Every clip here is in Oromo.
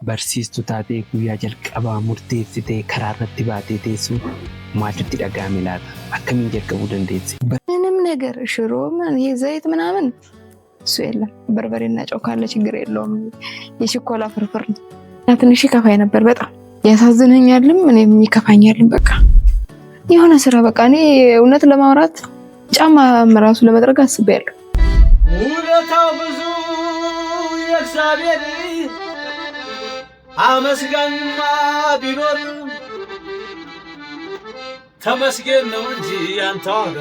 barsiistuu taatee guyyaa jalqabaa murteessitee karaa irratti baatee teessu maaltu dhaga'ame laata? Akkamiin jalqabuu dandeesse? ምንም ነገር ሽሮ ዘይት ምናምን እሱ የለም። በርበሬና ጨው ካለ ችግር የለውም። የሽኮላ ፍርፍር ነው። ትንሽ ይከፋኝ ነበር በጣም ያሳዝነኛልም እኔም ይከፋኛልም። በቃ የሆነ ስራ በቃ እኔ እውነት ለማውራት ጫማ ራሱ ለመጥረግ አስቤያለሁ። ውለታው ብዙ የእግዚአብሔር አመስጋኝማ ቢኖር ተመስገን ነው እንጂ ያንተ ዋጋ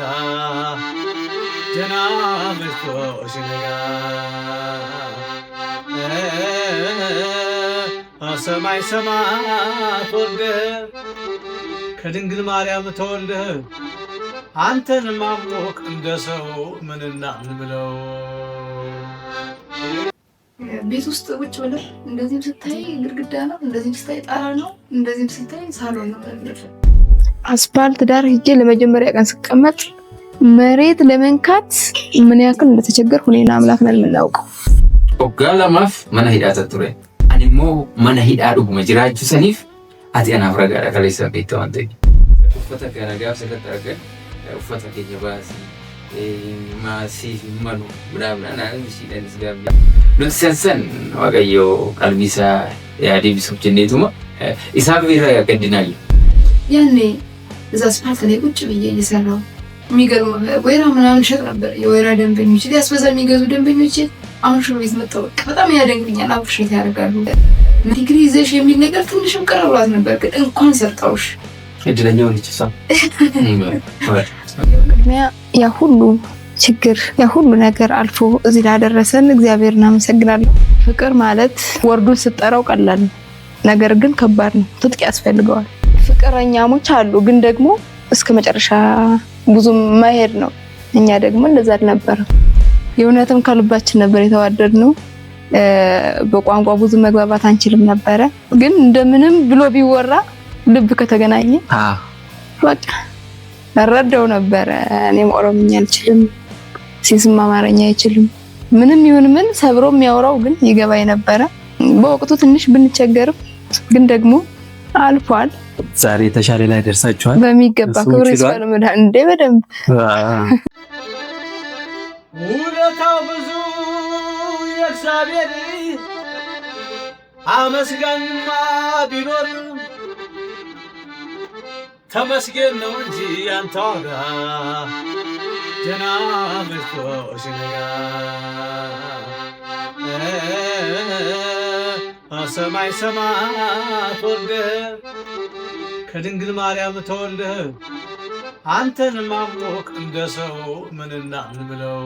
ገና መጥቶሽ ነጋ። ሰማይ ሰማያት ወርደህ ከድንግል ማርያም ተወልደህ አንተን ማሞቅ እንደ ሰው ምንና ምን ብለው ቤት ውስጥ ቁጭ ብለህ እንደዚህም ስታይ ግድግዳ ነው፣ እንደዚህም ስታይ ጣራ ነው፣ እንደዚህም ስታይ ሳሎን ነው። አስፓልት ዳር ሄጄ ለመጀመሪያ ቀን ስቀመጥ መሬት ለመንካት ምን ያክል እንደተቸገርኩ እኔና አምላክ ነን የምናውቀው። ኦጋላማፍ መና ሂዳተ ቱሬ አኒሞ መና ሂዳ ዱጉመ ጅራቹ ሰኒፍ አቲያና ፍራጋራ ከለይሰ ቤተዋንተ ኡፈተ ከረጋፍ ሰከተረገ ኡፈተ ከጀባሲ ማሲ ማኑ ብራብራና ሲደንስ ጋብ ንሰንሰን ወገዮ ቀልቢሳ ያዲብሱ ጀኔቱማ ኢሳብ ቢራ ያቀድናል። ያኔ እዛ አስፓልት ላይ ቁጭ ብዬ እየሰራሁ የሚገርም ወይራ ምናምን ሸጥ ነበር። የወይራ ደንበኞች ሊያስበዛ የሚገዙ ደንበኞች አሁን ሽሮ ቤት መጣው በጣም ያደንቁኛል። አብሽት ያደርጋሉ። ዲግሪ ይዘሽ የሚል ነገር ትንሽም ቀረብላት ነበር። ግን እንኳን ሰጣውሽ እድለኛው ልጅ ሳ ያ ሁሉ ችግር ያ ሁሉ ነገር አልፎ እዚህ ላደረሰን እግዚአብሔር እናመሰግናለን። ፍቅር ማለት ወርዱን ስጠራው ቀላል ነው፣ ነገር ግን ከባድ ነው። ትጥቅ ያስፈልገዋል። ፍቅረኛሞች አሉ፣ ግን ደግሞ እስከ መጨረሻ ብዙም ማይሄድ ነው። እኛ ደግሞ እንደዛ አልነበረም። የእውነትም ከልባችን ነበር የተዋደድነው። በቋንቋ ብዙ መግባባት አንችልም ነበረ፣ ግን እንደምንም ብሎ ቢወራ ልብ ከተገናኘ በቃ እረዳው ነበረ። እኔም ኦሮምኛ አልችልም፣ ሲስም አማርኛ አይችልም። ምንም ይሁን ምን ሰብሮ የሚያወራው ግን ይገባኝ ነበረ። በወቅቱ ትንሽ ብንቸገርም ግን ደግሞ አልፏል። ዛሬ ተሻለ ላይ ደርሳችኋል። በሚገባ ክብር ይስፋል መዳን እንደ በደንብ ውለታው ብዙ የእግዚአብሔር አመስጋኝማ ቢኖር ተመስገን ነው እንጂ ያንተ ዋጋ ገና መጥቶሽ ነጋ። ሰማይ ሰማያት ወርደህ ከድንግል ማርያም ተወልደህ አንተን ማሞቅ እንደ ሰው ምንና ምን ብለው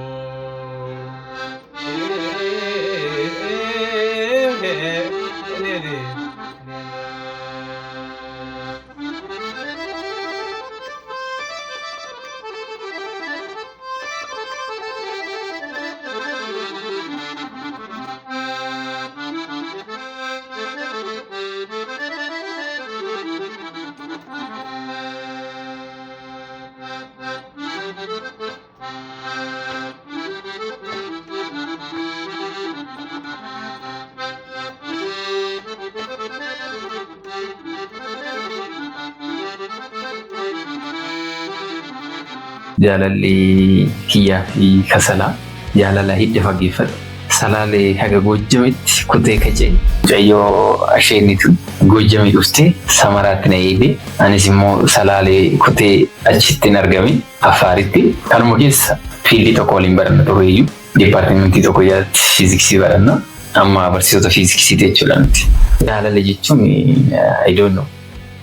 jaalalli kiyyaa fi kasalaa jaalala hidda fageeffate salaalee haga Goojjameetti kutee kacee mucayyoo asheenitu Goojjamee dhuftee Samaraatti na eegde anis immoo salaalee kutee achittiin argame Affaaritti kanuma keessa fiildii tokko waliin baranna tureeyyuu dipaartimentii tokko jalatti fiiziksii baranna amma barsiisota fiiziksiiti jechuudha nuti. Jaalala jechuun I don't know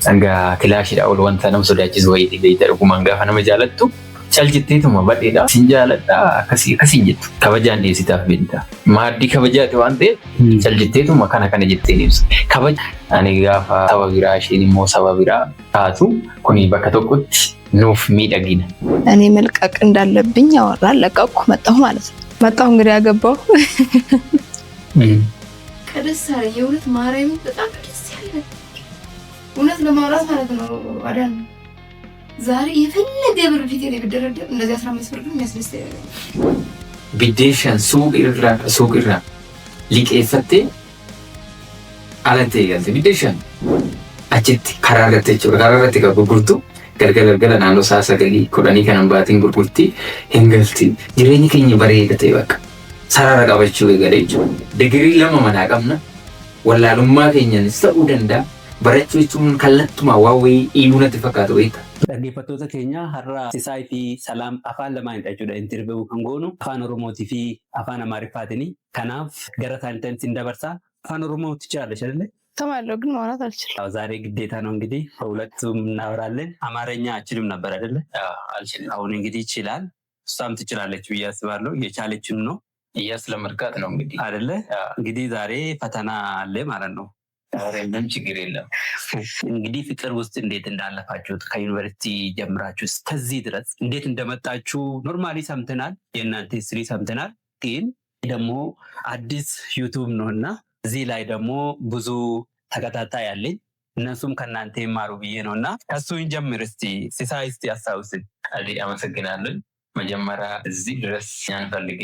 hanga kilaashiidha ol wanta nama sodaachisu wayii beeyta dhugumaan gaafa nama jaalattu calcitteetuma badheedha sin jaaladha akkasiin jettu kabajaan dhiyeessitaaf beekta maaddii kabajaati waan ta'eef calcitteetuma kana jetteen ibsa kabaja ani gaafa saba biraa isheen immoo saba biraa taatu kuni bakka tokkotti nuuf miidhagina እኔ መልቀቅ እንዳለብኝ አወራን ለቀቁ መጣሁ ማለት ነው። መጣሁ እንግዲህ ያገባው ከደስ ያለ የእውነት ማርያም በጣም ደስ ያለ እውነት ለማውራት ማለት ነው። አዳን ዛሬ የፈለገ ብር ፊት ላይ ብደረደር እንደዚህ 15 ብር ግን የሚያስደስተኝ ቢዴሽን ሱቅ ኢራ ሊቄፈቴ alatti eegalte biddeen achitti karaa irratti jechuudha. Karaa irratti kan gurgurtu galgala naannoo sa'a 9:10 kanan baatiin gurgurtii hin galti. Jireenyi keenya bareeda ta'e bakka sarara qabachuu eegale jechuudha. Digirii 2 manaa qabna. Wallaalummaa keenyanis ta'uu danda'a. Barachuu jechuun kallattumaa waa wayii dhiibuu natti fakkaatu wayita. Dhaggeeffattoota keenya har'a Sisaay fi Salaam afaan lamaanidha jechuudha. Interviiyuu kan goonu afaan Oromootii fi afaan Amaariffaatiin. Kanaaf gara isaaniitti sin dabarsaa. afaan Oromoo ትችላለሽ አይደል? ተማለው ግን ማውራት አልችልም። ዛሬ ግዴታ ነው እንግዲህ በሁለቱም እናወራለን። አማርኛ አችልም ነበር አይደለ? አልችልም። አሁን እንግዲህ ይችላል። እሷም ትችላለች ብዬ አስባለሁ። የቻለችን ነው እያስለመድካት ነው እንግዲህ አይደለ? እንግዲህ ዛሬ ፈተና አለ ማለት ነው። ምንም ችግር የለም። እንግዲህ ፍቅር ውስጥ እንዴት እንዳለፋችሁት ከዩኒቨርሲቲ ጀምራችሁ እስከዚህ ድረስ እንዴት እንደመጣችሁ ኖርማሊ ሰምተናል። የእናንተ ሂስትሪ ሰምተናል። ግን ደግሞ አዲስ ዩቲዩብ ነውና እዚህ ላይ ደግሞ ብዙ ተከታታይ ያለኝ እነሱም ከእናንተ ይማሩ ብዬ ነውና ከሱን ጀምር እስቲ ሲሳይ እስቲ ያስታውስን። አመሰግናለሁ። መጀመሪያ እዚህ ድረስ ያን ፈልጌ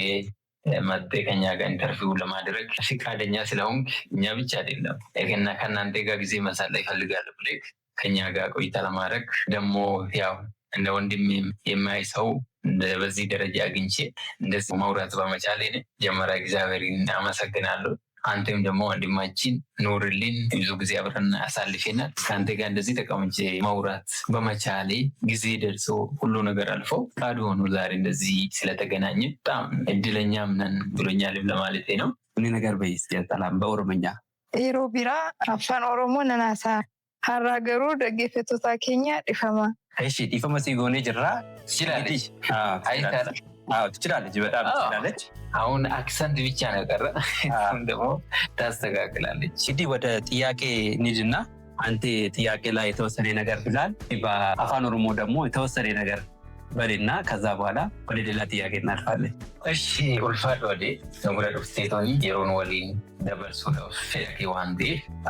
መጥቼ ከኛ ጋር ኢንተርቪው ለማድረግ ፈቃደኛ ስለሆንክ እኛ ብቻ አይደለም እና ከእናንተ ጋር ጊዜ ማሳለፍ ይፈልጋል ብለህ ከኛ ጋር ቆይታ ለማድረግ ደግሞ ያው እንደ ወንድም የማይ ሰው በዚህ ደረጃ አግኝቼ እንደዚህ ማውራት በመቻሌ ጀመሪያ እግዚአብሔርን አመሰግናለሁ። አንተም ደግሞ ወንድማችን ኑርልን። ብዙ ጊዜ አብረን አሳልፈናል። ከአንተ ጋር እንደዚህ ተቀምጬ ማውራት በመቻሌ ጊዜ ደርሶ ሁሉ ነገር አልፎ ፈቃዱ ሆኖ ዛሬ እንደዚህ ስለተገናኘ በጣም እድለኛም ነን ብሎኛልም ለማለት ነው። ምን ነገር በይስ ያጣላም በኦሮምኛ ኤሮ ቢራ አፋን ኦሮሞ ነናሳ ሀራገሩ ደገፈቶታ ኬኛ ዲፈማ እሺ ዲፈማ ሲጎኔ ጅራ ትችላለች። ትችላለች፣ በጣም ትችላለች። አሁን አክሰንት ብቻ ነው ቀረ፣ ደግሞ ታስተካክላለች። እንግዲህ ወደ ጥያቄ እንሂድና አንተ ጥያቄ ላይ የተወሰነ ነገር ብላል፣ በአፋን ኦሮሞ ደግሞ የተወሰነ ነገር በልና ከዛ በኋላ ወደ ሌላ ጥያቄ እናልፋለን። እሺ ኡልፋድ ወዴ ሰሙራ ዱፍቴቶኒ የሮን ወሊን ደበርሱ ነው ፈቂ ዋንዴ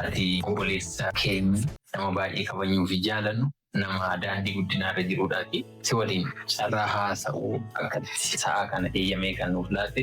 አቲ ኦቦሌሳ ኬም ሰማባዲ ከበኙ ፊጃለን nama daandii guddinaa irra jiruudhaati si waliin carraa haasa'uu akka sa'a kana eeyyamee kan nuuf laate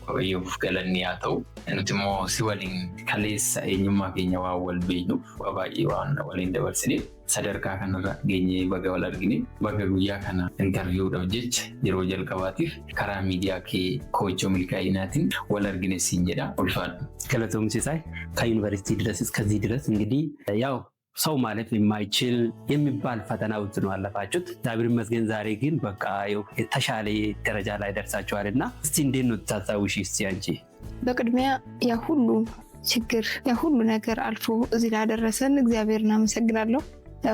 waaqayyoof galanni haa ta'u. Nuti immoo si waliin kaleessa eenyummaa keenya waan wal beeknuuf baay'ee waan waliin dabarsineef sadarkaa kanarra geenyee baga wal argine baga guyyaa kana intarviiwudhaaf jecha yeroo jalqabaatiif karaa miidiyaa kee Koochoo Milkaa'inaatiin wal argine siin jedha. Ulfaadhu ገለቶም ሲሳይ ከዩኒቨርሲቲ ድረስ እስከዚህ ድረስ እንግዲህ ያው ሰው ማለት የማይችል የሚባል ፈተና ውስጥ ነው ያለፋችሁት። እግዚአብሔር ይመስገን ዛሬ ግን በቃ የተሻለ ደረጃ ላይ ደርሳችኋልና እስቲ እንዴት ነው ታሳውሺ እስቲ አንቺ? በቅድሚያ ያ ሁሉ ችግር ያ ሁሉ ነገር አልፎ እዚህ ላደረሰን እግዚአብሔርን አመሰግናለሁ።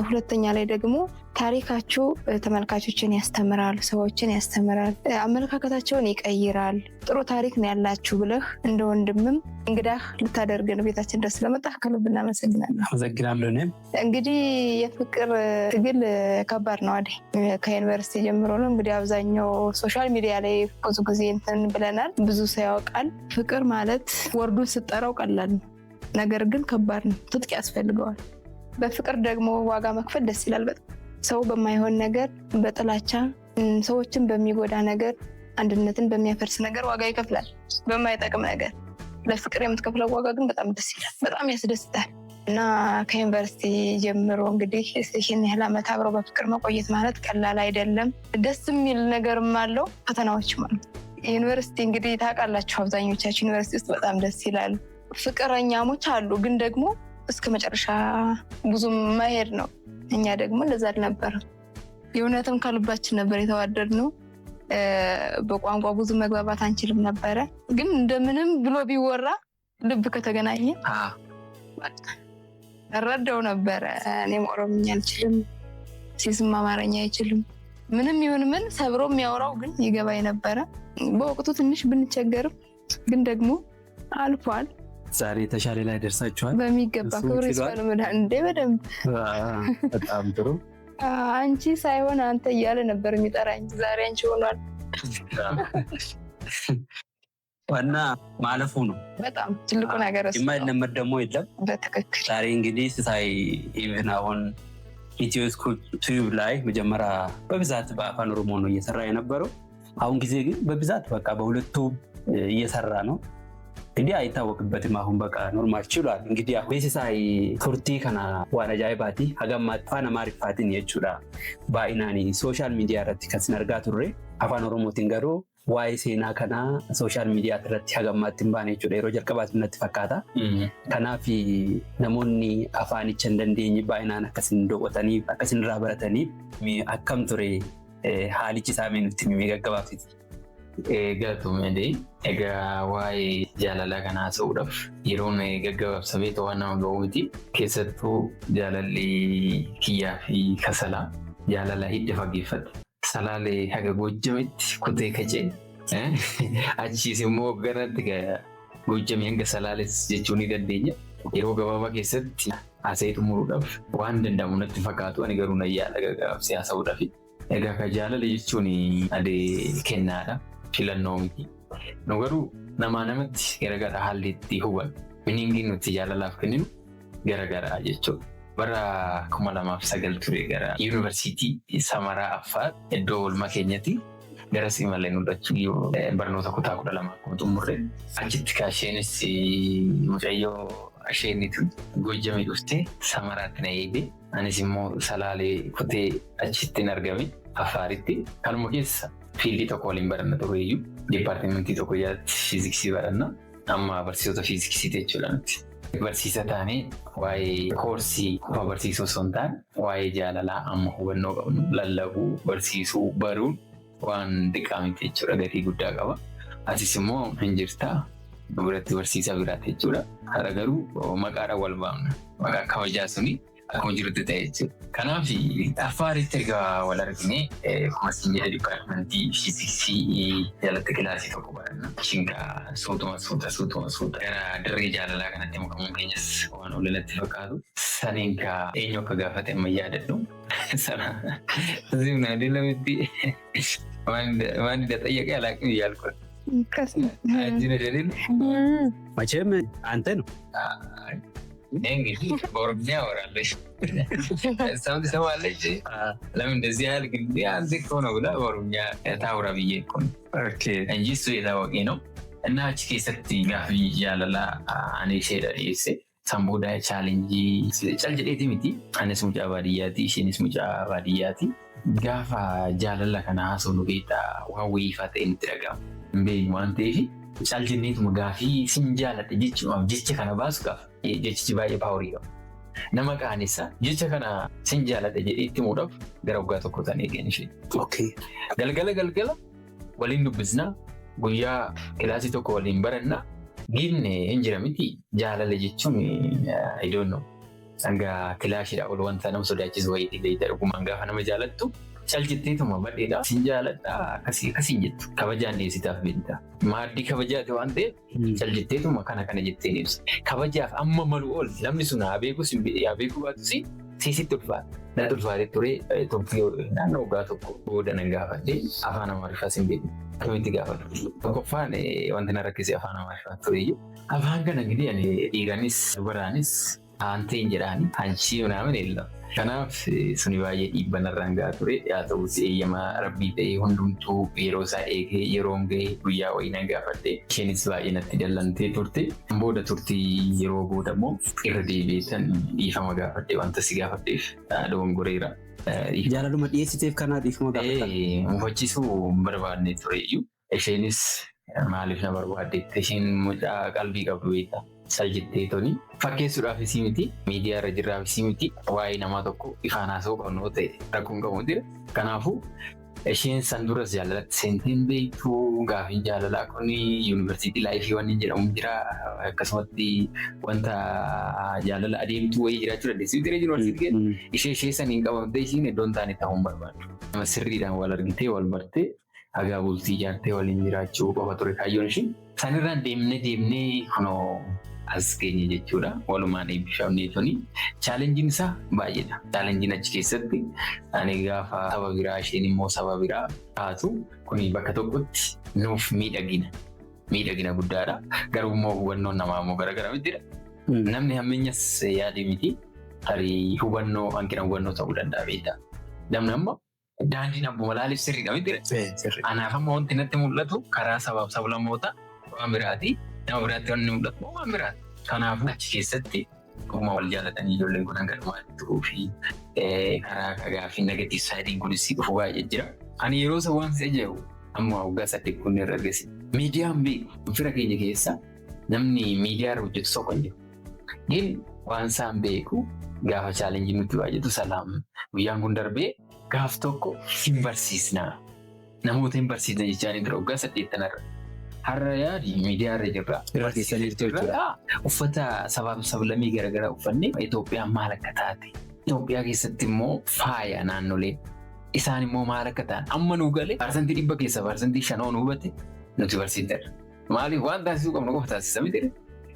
ሁለተኛ ላይ ደግሞ ታሪካችሁ ተመልካቾችን ያስተምራል፣ ሰዎችን ያስተምራል፣ አመለካከታቸውን ይቀይራል። ጥሩ ታሪክ ነው ያላችሁ ብለህ እንደ ወንድምም እንግዳህ ልታደርገን ቤታችን ድረስ ስለመጣህ ከልብ እናመሰግናለን። አመሰግናለሁ። እኔም እንግዲህ የፍቅር ትግል ከባድ ነው አይደል? ከዩኒቨርሲቲ ጀምሮ ነው እንግዲህ አብዛኛው ሶሻል ሚዲያ ላይ ብዙ ጊዜ እንትን ብለናል፣ ብዙ ሰው ያውቃል። ፍቅር ማለት ወርዱን ስጠራው ቀላል ነው፣ ነገር ግን ከባድ ነው፣ ትጥቅ ያስፈልገዋል። በፍቅር ደግሞ ዋጋ መክፈል ደስ ይላል በጣም። ሰው በማይሆን ነገር፣ በጥላቻ ሰዎችን በሚጎዳ ነገር፣ አንድነትን በሚያፈርስ ነገር ዋጋ ይከፍላል፣ በማይጠቅም ነገር። ለፍቅር የምትከፍለው ዋጋ ግን በጣም ደስ ይላል፣ በጣም ያስደስታል። እና ከዩኒቨርሲቲ ጀምሮ እንግዲህ ይህን ያህል ዓመት አብረው በፍቅር መቆየት ማለት ቀላል አይደለም። ደስ የሚል ነገርም አለው፣ ፈተናዎችም አሉ። ዩኒቨርሲቲ እንግዲህ ታውቃላችሁ፣ አብዛኞቻችሁ ዩኒቨርሲቲ ውስጥ በጣም ደስ ይላል። ፍቅረኛሞች አሉ፣ ግን ደግሞ እስከ መጨረሻ ብዙም ማይሄድ ነው። እኛ ደግሞ እንደዛ አልነበረም። የእውነትም ከልባችን ነበር የተዋደድነው። በቋንቋ ብዙ መግባባት አንችልም ነበረ፣ ግን እንደምንም ብሎ ቢወራ ልብ ከተገናኘ እረዳው ነበረ። እኔም ኦሮምኛ አልችልም፣ ሲስም አማርኛ አይችልም። ምንም ይሁን ምን ሰብሮ የሚያወራው ግን ይገባኝ ነበረ። በወቅቱ ትንሽ ብንቸገርም ግን ደግሞ አልፏል። ዛሬ ተሻለ ላይ ደርሳችኋል። በሚገባ ክብር ይስፋ ለመድኃኒዓለም። እንደ በደንብ በጣም ጥሩ። አንቺ ሳይሆን አንተ እያለ ነበር የሚጠራኝ፣ ዛሬ አንቺ ሆኗል። ዋና ማለፉ ነው በጣም ትልቁ ነገር። የማይለመድ ደግሞ የለም። በትክክል ዛሬ እንግዲህ ሲሳይ ኢቭን አሁን ኢትዮ ስኩል ቲዩብ ላይ መጀመሪያ በብዛት በአፋን ኦሮሞ ነው እየሰራ የነበረው። አሁን ጊዜ ግን በብዛት በቃ በሁለቱም እየሰራ ነው። እንግዲህ አይታወቅበትም። አሁን በቃ ኖርማል ችሏል። እንግዲህ ቤሲሳይ ቱርቲ ከና ዋን አጃይባቲ ሀገማ አፋን አማሪፋትን የቹዳ ባኢናኒ ሶሻል ሚዲያ ረት ከስነርጋ ቱሬ አፋን ኦሮሞቲን ገሩ ዋይ ሴና ከና ሶሻል ሚዲያ ረት ሀገማትን ባኔ ቹዳ የሮ ጀልቀባት ምነት ፈካታ ከናፊ ነሞኒ አፋን ቸንደንዴኝ ባኢናን አከስን ዶቆተኒ አከስን ራበረተኒ አከም ቱሬ ሀሊቺ ሳሜን ትሚ ሚገገባፊት Galatume egaa waa'ee jaalalaa kanaa haasa'uudhaaf yeroon gaggabaabsamee waan nama ga'u miti. Keessattuu jaalalli kiyyaa fi kasalaa jaalala hidda fageeffate salaalee haga Gojjametti kutee kacee achiis immoo garatti Gojjamee hanga salaales jechuu ni dandeenya. Yeroo gabaabaa keessatti haasa'ee xumuruudhaaf waan danda'amu natti fakkaatu ani garuu na yaala gaggabaabsee haasa'uudhaaf. Egaa ka jaalala jechuun adee kennaadha. Filannoo miti. Nu garuu namaa namatti garagara haalli itti hubannu miniingiin nuti jaalalaaf kenninu garagaraa jechuudha. Bara 2009 ture gara yuunivarsiitii Samaraa Affaar iddoo oolmaa keenyatti garasii malee nudhachuu barnoota kutaa 12 akkuma xumurre achitti kaasheenis mucayyoo asheennitu Gojjamee dhuftee Samaraatti na eegde anis immoo salaalee kutee achitti argame Affaaritti kanuma keessa fiildii tokko waliin baranna tureeyyuu dipaartimentii tokko jalatti fiiziksii baranna amma barsiisota fiiziksii jechuudha nuti. Barsiisa taanee waa'ee koorsii qofa barsiisuu osoo hin taane waa'ee jaalalaa amma hubannoo qabnu lallabuu barsiisuu baruun waan xiqqaa miti jechuudha gatii guddaa qaba. Asis immoo hin jirtaa duratti barsiisaa biraati jechuudha. Hara garuu maqaadhaan wal baafna maqaa kabajaa suni akkuma jirutti ta'e jechuudha. Kanaaf Affaaritti erga wal argine kumasin jedha dipaartimentii fiiziksii jalatti kilaasii tokko baranna. Shinkaa suutuma gara dirree jaalalaa kanatti makamuun keenyas waan ololatti fakkaatu. Saniin kaa eenyu akka gaafate amma yaadadhu. Sana zimna dilamitti waan hidha xayyaqee alaaqni yaalkoon. Ajjina jedhin. Macheme አንተ ነው እንግዲህ በኦሮምኛ አወራለች ሳምንት ሰማለች ለምን እንደዚህ ያህል ግን አንተ እኮ ነው ብላ በኦሮምኛ ታውራ ብዬ እኮ ነው እንጂ እሱ የታወቀ ነው። እና እቺ ከሰቲ ጋፊ ያለላ አኔ ሼዳ ይሴ ሳምቡዳ ቻሌንጅ ጫልጀዴቲ ሚቲ አነስ ሙጫ ባዲያቲ ሽኒስ ሙጫ ባዲያቲ ጋፋ ጃለላ ከና ሀሰኑ ቤታ ዋዊ ፋተ እንትረጋ እንቤ ዋንቴፊ ጫልጀኔቱ ጋፊ ሲንጃለተ ጅች ከና ባስ ጋፍ jechichi baay'ee paaworii qaba. Nama qaanessa jecha kana sin jaalladha jedhee itti muudhaaf gara waggaa tokko ta'an eegeen ishee. Galgala waliin dubbisnaa guyyaa kilaasii tokko waliin barannaa giifne hin jira miti jaalala jechuun I don't know. Hanga kilaashiidha ol wanta nama sodaachisu wayiitii beeyta dhugumaan gaafa nama jaalattu caljetteetuma badheedha sin jaaladha akkasiin jettu kabajaan dhiyeessitaaf beekta. Maaddii kabajaati waan ta'eef caljetteetuma kana jetteen ibsa. Kabajaaf amma malu ol namni sun haa beekuu baatus siisitti ulfaata. Natti ulfaatee ture tokko naannoo waggaa tokko booda nan gaafadhee afaan Amaariffaa hin beeku. Akkamitti gaafadhu. Tokkoffaan wanti na rakkisee afaan Amaariffaa tureyyuu. Afaan kana gidi dhiiranis dubaraanis aanteen jedhaani hanchii naaman eella. Kanaaf suni baay'ee dhiibba narraan gahaa ture. Haa ta'us eeyyama rabbii ta'ee hundumtuu yeroo isaa eegee yeroon gahee guyyaa wayii nan gaafadhe. Isheenis baay'ee natti dallantee turte. Booda turtii yeroo booda immoo irra deebi'eetan dhiifama gaafadhe wanta si gaafadheef dogongoreera. Jaalaluma dhiyeessiteef kanaa dhiifama gaafadha. Mufachiisuu barbaadne tureyyuu. Isheenis maaliif na barbaaddeetti isheen mucaa qalbii qabdu beektaa. Saljettee toni fakkeessuudhaaf isii miti miidiyaa irra jirraaf isii miti waa'ee namaa tokko ifaan haasa'uu qabnu ta'e rakkoon qabu jira. Kanaafuu isheen san duras jaalalatti seenteen beektuu gaafiin jaalalaa kun yuunivarsiitii laayifii waan jedhamu jira akkasumatti wanta jaalala adeemtuu wayii jiraachuu dandeessu jira yuunivarsiitii ishee saniin qabamtee ishiin iddoon taane ta'uun barbaadu. Nama sirriidhaan wal argitee wal bartee hagaa bultii ijaartee waliin jiraachuu qofa ture kaayyoon isheen. Sanirraan deemnee kunoo as geenye jechuudha. Walumaan eebbifamnee tuni. Chaalenjiin isaa baay'eedha. Chaalenjiin achi keessatti ani gaafa saba biraa isheen immoo saba biraa taatu kuni bakka tokkotti nuuf miidhagina guddaadha. Garuu immoo hubannoon namaa immoo garagara mitidha. Namni hammeenyas yaadee miti tarii hanqina hubannoo ta'uu danda'a beektaa. Namni amma daandiin abbuma laaliif sirriidha mitidha. Anaaf amma wanti natti mul'atu karaa sabaaf sablammoota waan biraati nama biraatti waan inni mul'atu waan biraati. Kanaafuu achi keessatti akkuma wal jaalatanii ijoolleen kun hanga dhumaattuu fi karaa gaaffii negaatiif saayidiin kunis dhufu baay'ee jira. Ani yeroo isa waan isa jedhu amma waggaa 8 kun irra argisi. Miidiyaan beeku fira keenya keessa namni miidiyaa irra hojjetu tokko hin jiru. Inni waan isaan beeku gaafa chaalenjii nutti baay'atu salaam guyyaan kun darbee gaaf tokko hin barsiisna. Namoota hin barsiisna jechaan bira waggaa 8 irra. Har'a yaadi miidiyaa irra jirra. Irra keessanii jechuudha. Uffata sabaa fi sablammii garaagaraa uffanne Itoophiyaan maal akka taate. Itoophiyaa keessatti immoo faaya naannolee. Isaan immoo maal akka ta'an amma nuu galee parsantii 100 keessa parsantii 5 nu hubate nuti barsiisneerra. Maaliif waan taasisuu qabnu qofa taasisa miti.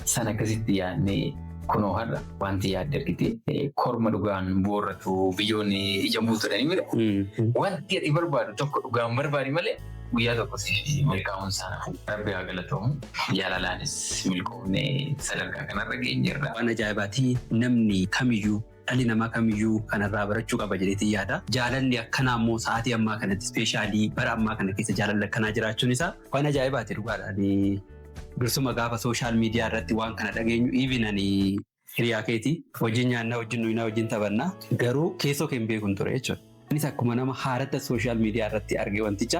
Sana akkasitti yaadnee kunoo har'a wanti yaadde argite korma dhugaan boorratu biyyoonni ija buutudhanii mira. Wanti ati barbaadu tokko dhugaan barbaadi malee guyyaa tokko si milkaa'uun sana rabbi haa galatoomu. Jaalalaanis milkoomnee sadarkaa kanarra geenyerra. Waan ajaa'ibaatii namni kamiyyuu dhalli namaa kamiyyuu kanarraa barachuu qaba jedheetii yaada. Jaalalli akkanaa immoo sa'aatii ammaa kanatti ispeeshaalii bara ammaa kana keessa jaalalli akkanaa jiraachuun isaa waan ajaa'ibaati dhugaadhaan. Dursuma gaafa sooshaal miidiyaa irratti waan kana dhageenyu iibinanii hiriyaa keetii wajjin nyaannaa wajjin nuyi wajjin taphannaa garuu keessoo kan beekun ture jechuudha. Innis akkuma nama haaratta sooshaal miidiyaa irratti arge wanticha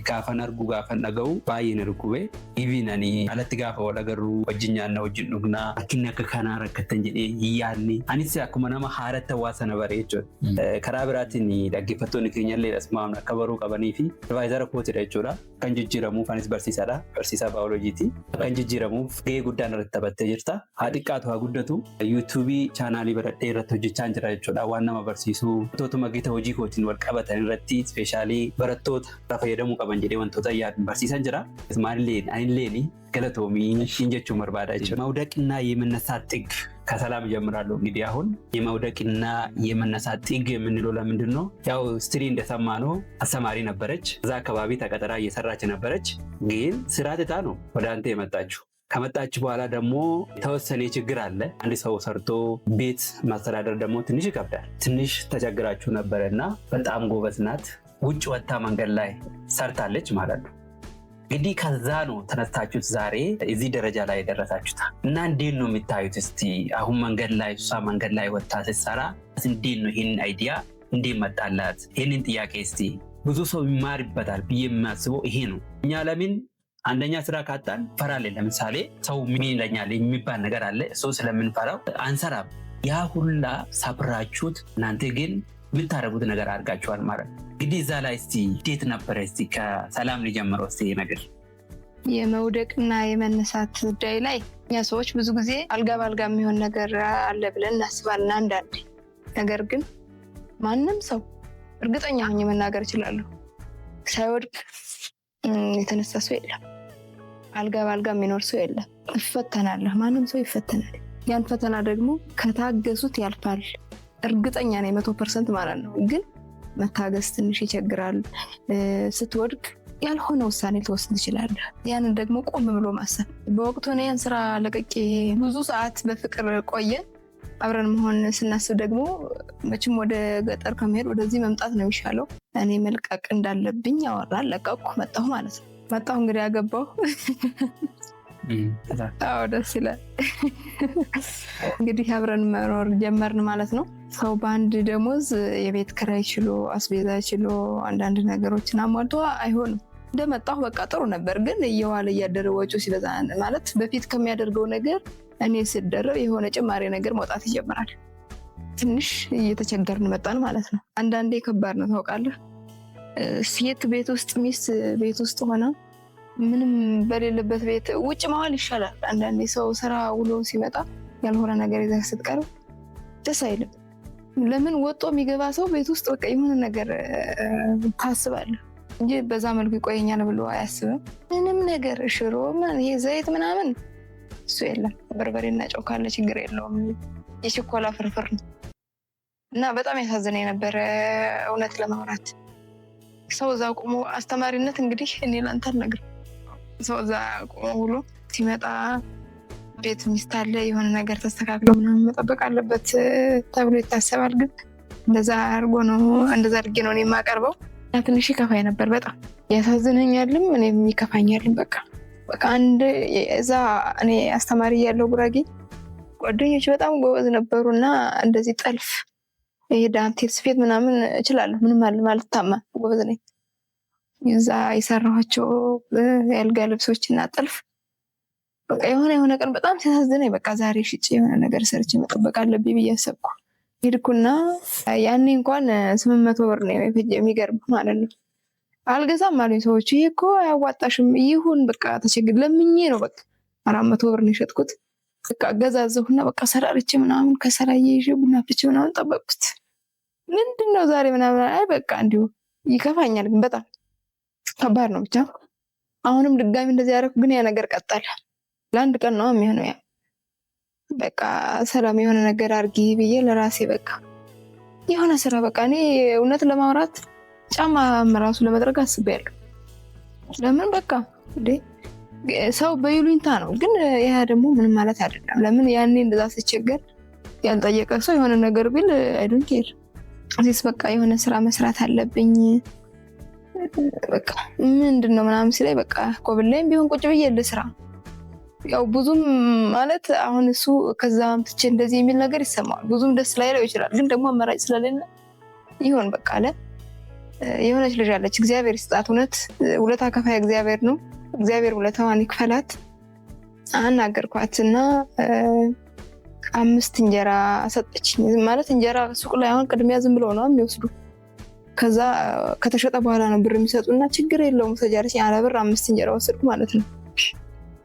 gaafan argu gaafan dhaga'u baay'ee na dhukkube iibinanii alatti gaafa wal agarru wajjin nyaannaa wajjin dhugnaa akkinni akka kanaa rakkatan jedhee hin yaadne. Anis akkuma nama haaratta waa sana bare jechuudha. Karaa biraatiin dhaggeeffattoonni keenyallee dhasmaamna akka baruu qabanii fi advaayizara kootidha jechuudha. Kan jijjiiramuuf anis barsiisaadha. Barsiisaa baayolojiiti. Kan jijjiiramuuf gahee guddaan irratti taphattee jirta. Haa xiqqaatu haa guddatu. yuutuubii chaanaalii baradhee irratti hojjechaa jira jechuudha. Waan nama barsiisuu wantoota gita hojii kootiin wal qabatan irratti ispeeshaalii barattoota fayyadamuu qaban jedhee wantoota yaadun barsiisan jira. Maalillee anillee galatoomii jechuun barbaada jechuudha. መውደቅና የመነሳት ጥግ ከሰላም ጀምራለሁ። እንግዲህ አሁን የመውደቅና የመነሳት ጥግ የምንለው ለምንድን ነው? ያው ስትሪ እንደሰማነው አስተማሪ ነበረች። እዛ አካባቢ ተቀጥራ እየሰራች ነበረች። ግን ስራ ትታ ነው ወደ አንተ የመጣችው። ከመጣች በኋላ ደግሞ የተወሰነ ችግር አለ። አንድ ሰው ሰርቶ ቤት ማስተዳደር ደግሞ ትንሽ ይከብዳል። ትንሽ ተቸግራችሁ ነበርና በጣም ጎበዝ ናት። ውጭ ወጣ መንገድ ላይ ሰርታለች ማለት ነው። እንግዲህ ከዛ ነው ተነስታችሁት ዛሬ እዚህ ደረጃ ላይ ደረሳችሁት እና እንዴት ነው የምታዩት? እስቲ አሁን መንገድ ላይ እሷ መንገድ ላይ ወጣ ስትሰራ እንዴት ነው ይሄን አይዲያ እንዴት መጣላት? ይሄንን ጥያቄ እስቲ ብዙ ሰው ይማርበታል ብዬ የማስበው ይሄ ነው። እኛ ለምን አንደኛ ስራ ካጣን ፈራለን። ለምሳሌ ሰው ምን ይለኛል የሚባል ነገር አለ። እሱ ስለምንፈራው አንሰራም። ያ ሁላ ሳብራችሁት እናንተ ግን የምታረጉት ነገር አድርጋችኋል ማለት ነው። እንግዲህ እዛ ላይ እስቲ እንዴት ነበር? እስቲ ከሰላም ሊጀምረው እስቲ ነገር የመውደቅና የመነሳት ጉዳይ ላይ እኛ ሰዎች ብዙ ጊዜ አልጋ ባልጋ የሚሆን ነገር አለ ብለን እናስባለን አንዳንዴ። ነገር ግን ማንም ሰው እርግጠኛ ሆኜ መናገር እችላለሁ ሳይወድቅ የተነሳ ሰው የለም። አልጋ ባልጋ የሚኖር ሰው የለም። ይፈተናል። ማንም ሰው ይፈተናል። ያን ፈተና ደግሞ ከታገሱት ያልፋል። እርግጠኛ ነኝ 100% ማለት ነው። ግን መታገስ ትንሽ ይቸግራል። ስትወድቅ ያልሆነ ውሳኔ ልትወስድ ትችላለህ። ያንን ደግሞ ቆም ብሎ ማሰብ። በወቅቱ እኔ ያን ስራ ለቅቄ ብዙ ሰዓት በፍቅር ቆየን። አብረን መሆን ስናስብ ደግሞ መቼም ወደ ገጠር ከመሄድ ወደዚህ መምጣት ነው የሚሻለው። እኔ መልቀቅ እንዳለብኝ አወራን። ለቀቅኩ፣ መጣሁ ማለት ነው። መጣሁ እንግዲህ ያገባሁ። አዎ ደስ ይላል። እንግዲህ አብረን መኖር ጀመርን ማለት ነው። ሰው በአንድ ደሞዝ የቤት ኪራይ ችሎ አስቤዛ ችሎ አንዳንድ ነገሮችን አሟልቶ አይሆንም። እንደመጣሁ በቃ ጥሩ ነበር። ግን እየዋለ እያደረ ወጪው ሲበዛ ማለት በፊት ከሚያደርገው ነገር እኔ ስደረብ የሆነ ጭማሪ ነገር መውጣት ይጀምራል። ትንሽ እየተቸገርን መጣን ማለት ነው። አንዳንዴ ከባድ ነው ታውቃለህ። ሴት ቤት ውስጥ ሚስት ቤት ውስጥ ሆና ምንም በሌለበት ቤት ውጭ መዋል ይሻላል። አንዳንዴ ሰው ስራ ውሎ ሲመጣ ያልሆነ ነገር ይዘህ ስትቀርብ ደስ አይልም። ለምን ወጦ የሚገባ ሰው ቤት ውስጥ በቃ የሆነ ነገር ታስባለህ እንጂ በዛ መልኩ ይቆየኛል ብሎ አያስብም። ምንም ነገር ሽሮ ይሄ ዘይት ምናምን እሱ የለም። በርበሬና ጨው ካለ ችግር የለውም። የችኮላ ፍርፍር ነው እና በጣም ያሳዝነኝ ነበር እውነት ለማውራት። ሰው እዛ ቆሞ አስተማሪነት እንግዲህ እኔ ላንተ አልነግርም። ሰው እዛ ቆሞ ብሎ ሲመጣ ቤት ሚስት አለ የሆነ ነገር ተስተካክሎ ምናምን መጠበቅ አለበት ተብሎ ይታሰባል። ግን እንደዛ አድርጌ ነው እኔ የማቀርበው። ትንሽ ይከፋኝ ነበር። በጣም ያሳዝነኛልም እኔም ይከፋኛልም። በቃ በቃ አንድ እዛ እኔ አስተማሪ ያለው ጉራጌ ጓደኞች በጣም ጎበዝ ነበሩና እንደዚህ ጠልፍ ይሄ ዳንቴል ስፌት ምናምን እችላለሁ ምንም ማለት ታማ ጎበዝ ነኝ። እዛ የሰራኋቸው የአልጋ ልብሶችና ጠልፍ በቃ የሆነ ቀን በጣም ሲያሳዝነኝ በቃ ዛሬ ሽጬ የሆነ ነገር ሰርቼ መጠበቅ አለብኝ ብዬ አሰብኩ። ሄድኩና ያኔ እንኳን 800 ብር ነው የሚገርም ማለት ነው። አልገዛም አሉኝ ሰዎች። ይሄ እኮ አያዋጣሽም ይሁን በቃ ተቸግር ለምኜ ነው በቃ 400 ብር ነው የሸጥኩት። በቃ ገዛዘሁና በቃ ሰራርቼ ምናምን ከሰራዬ ይዤ ቡና ፍልቼ ምናምን ጠበቅኩት። ምንድነው ዛሬ ምናምን አይ በቃ እንዲሁ ይከፋኛል፣ ግን በጣም ከባድ ነው። ብቻ አሁንም ድጋሚ እንደዚህ ያደረኩ ግን ያ ነገር ቀጠለ። ለአንድ ቀን ነው የሚሆነው። ያ በቃ ሰላም የሆነ ነገር አድርጊ ብዬ ለራሴ በቃ የሆነ ስራ በቃ እኔ እውነት ለማውራት ጫማ ራሱ ለመጥረግ አስቤያለሁ። ለምን በቃ እንዴ ሰው በይሉኝታ ነው፣ ግን ያ ደግሞ ምንም ማለት አይደለም። ለምን ያኔ እንደዛ ሲቸገር ያልጠየቀ ሰው የሆነ ነገር ቢል አይ ዶንት ኬር። እዚስ በቃ የሆነ ስራ መስራት አለብኝ በቃ ምንድነው ምናምን ሲለኝ በቃ ኮብላይም ቢሆን ቁጭ ብዬ ልስራ። ያው ብዙም ማለት አሁን እሱ ከዛም ትቼ እንደዚህ የሚል ነገር ይሰማል። ብዙም ደስ ላይለው ይችላል፣ ግን ደግሞ አማራጭ ስለሌለ ይሁን በቃ አለ። የሆነች ልጅ አለች እግዚአብሔር ይስጣት። እውነት ውለታ ከፋይ እግዚአብሔር ነው። እግዚአብሔር ውለታዋን ይክፈላት። አናገርኳትና 5 እንጀራ ሰጠችኝ። ማለት እንጀራ ሱቅ ላይ አሁን ቅድሚያ ዝም ብለው ነው የሚወስዱ። ከዛ ከተሸጠ በኋላ ነው ብር የሚሰጡና ችግር የለውም ሰጃሪስ ያለ ብር 5 እንጀራ ወሰድኩ ማለት ነው።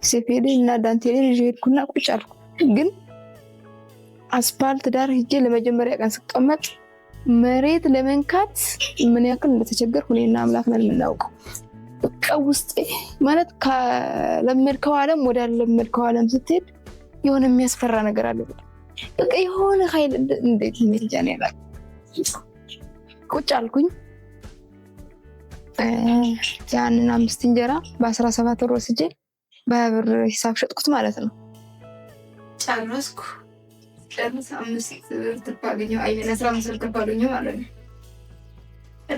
ሴፌዴ እና ዳንቴሌ ይዤ ሄድኩና ቁጭ አልኩ። ግን አስፓልት ዳር ሄጄ ለመጀመሪያ ቀን ስቀመጥ መሬት ለመንካት ምን ያክል እንደተቸገርኩ እኔና አምላክ ነን የምናውቀው። በቃ ውስጤ ማለት ከለመድከው ዓለም ወደ አልለመድከው ዓለም ስትሄድ የሆነ የሚያስፈራ ነገር አለ። በቃ የሆነ ኃይል እንዴት ይመጃን ያላል። ቁጭ አልኩኝ። ያንን 5 እንጀራ በ17 ብር ወስጄ በ20 ብር ሂሳብ ሸጥኩት ማለት ነው። ጨረስኩ። 5 ብር ትባገኘው አይ 15 ብር ትባገኘው ማለት ነው።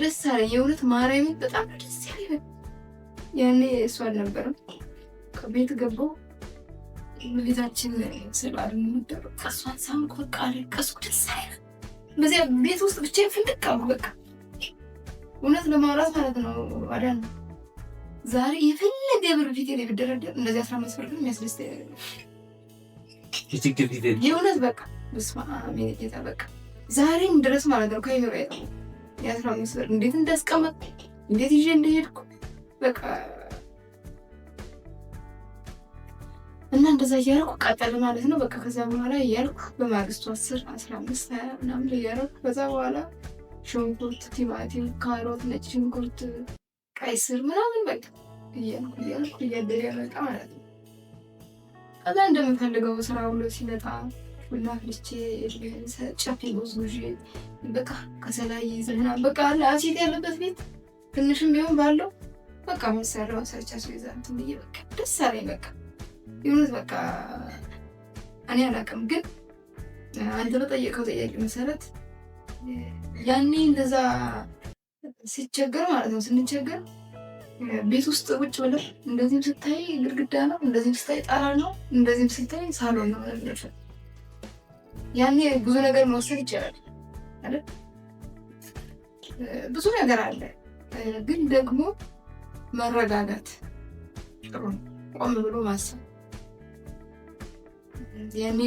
ደስ አለኝ የእውነት ማርያምን በጣም ደስ ያለኝ። ያኔ እሷ አልነበረም። ከቤት ገባሁ። ቤታችን ስላል ነበር። ቀሷን ሳምኩ። በቃ አለቀስኩ። ደስ አለኝ። በዚያ ቤት ውስጥ ብቻዬን ፍንድቅ አልኩ። በቃ እውነት ለማውራት ማለት ነው አዳን ዛሬ የፈለገ ብር ፊቴ ላይ ብደረደር እንደዚህ 15 ብር የሚያስደስተኝ የእውነት በቃ በስመ አብ ጌታ በቃ ዛሬም ድረስ ማለት ነው ከይኖር አይተው የ15 ብር እንዴት እንዳስቀመጥ እንዴት ይዤ እንደሄድኩ በቃ እና እንደዛ እያደረኩ ቀጠል ማለት ነው። በቃ ከዛ በኋላ እያልኩ በማግስቱ 10 15 20 ምናምን እያደረኩ ከዛ በኋላ ሽንኩርት፣ ቲማቲም፣ ካሮት፣ ነጭ ሽንኩርት፣ ቀይ ስር ምናምን በቃ እያልኩ እያደረ ያመጣ ማለት ነው። ከዛ እንደምፈልገው ስራ ሁሉ ሲመጣ ቡና ፍልቼ ጨፌ ጎዝጉዤ በቃ ከሰላይ ዝና በቃ አሲት ያለበት ቤት ትንሽም ቢሆን ባለው በቃ መሰራው ሰርቻ ሲይዛት እንዴ በቃ ደስ አለኝ። በቃ የሆነ በቃ እኔ አላውቅም፣ ግን አንተ በጠየቀው ጥያቄ መሰረት ያኔ እንደዛ ሲቸገር ማለት ነው ስንቸገር ቤት ውስጥ ቁጭ ብለህ እንደዚህም ስታይ ግድግዳ ነው፣ እንደዚህም ስታይ ጣራ ነው፣ እንደዚህም ስታይ ሳሎን ነው ማለት ነው። ያኔ ብዙ ነገር መወሰድ ይቻላል አይደል? ብዙ ነገር አለ፣ ግን ደግሞ መረጋጋት ጥሩ ነው። ቆም ብሎ ማሰብ ያኔ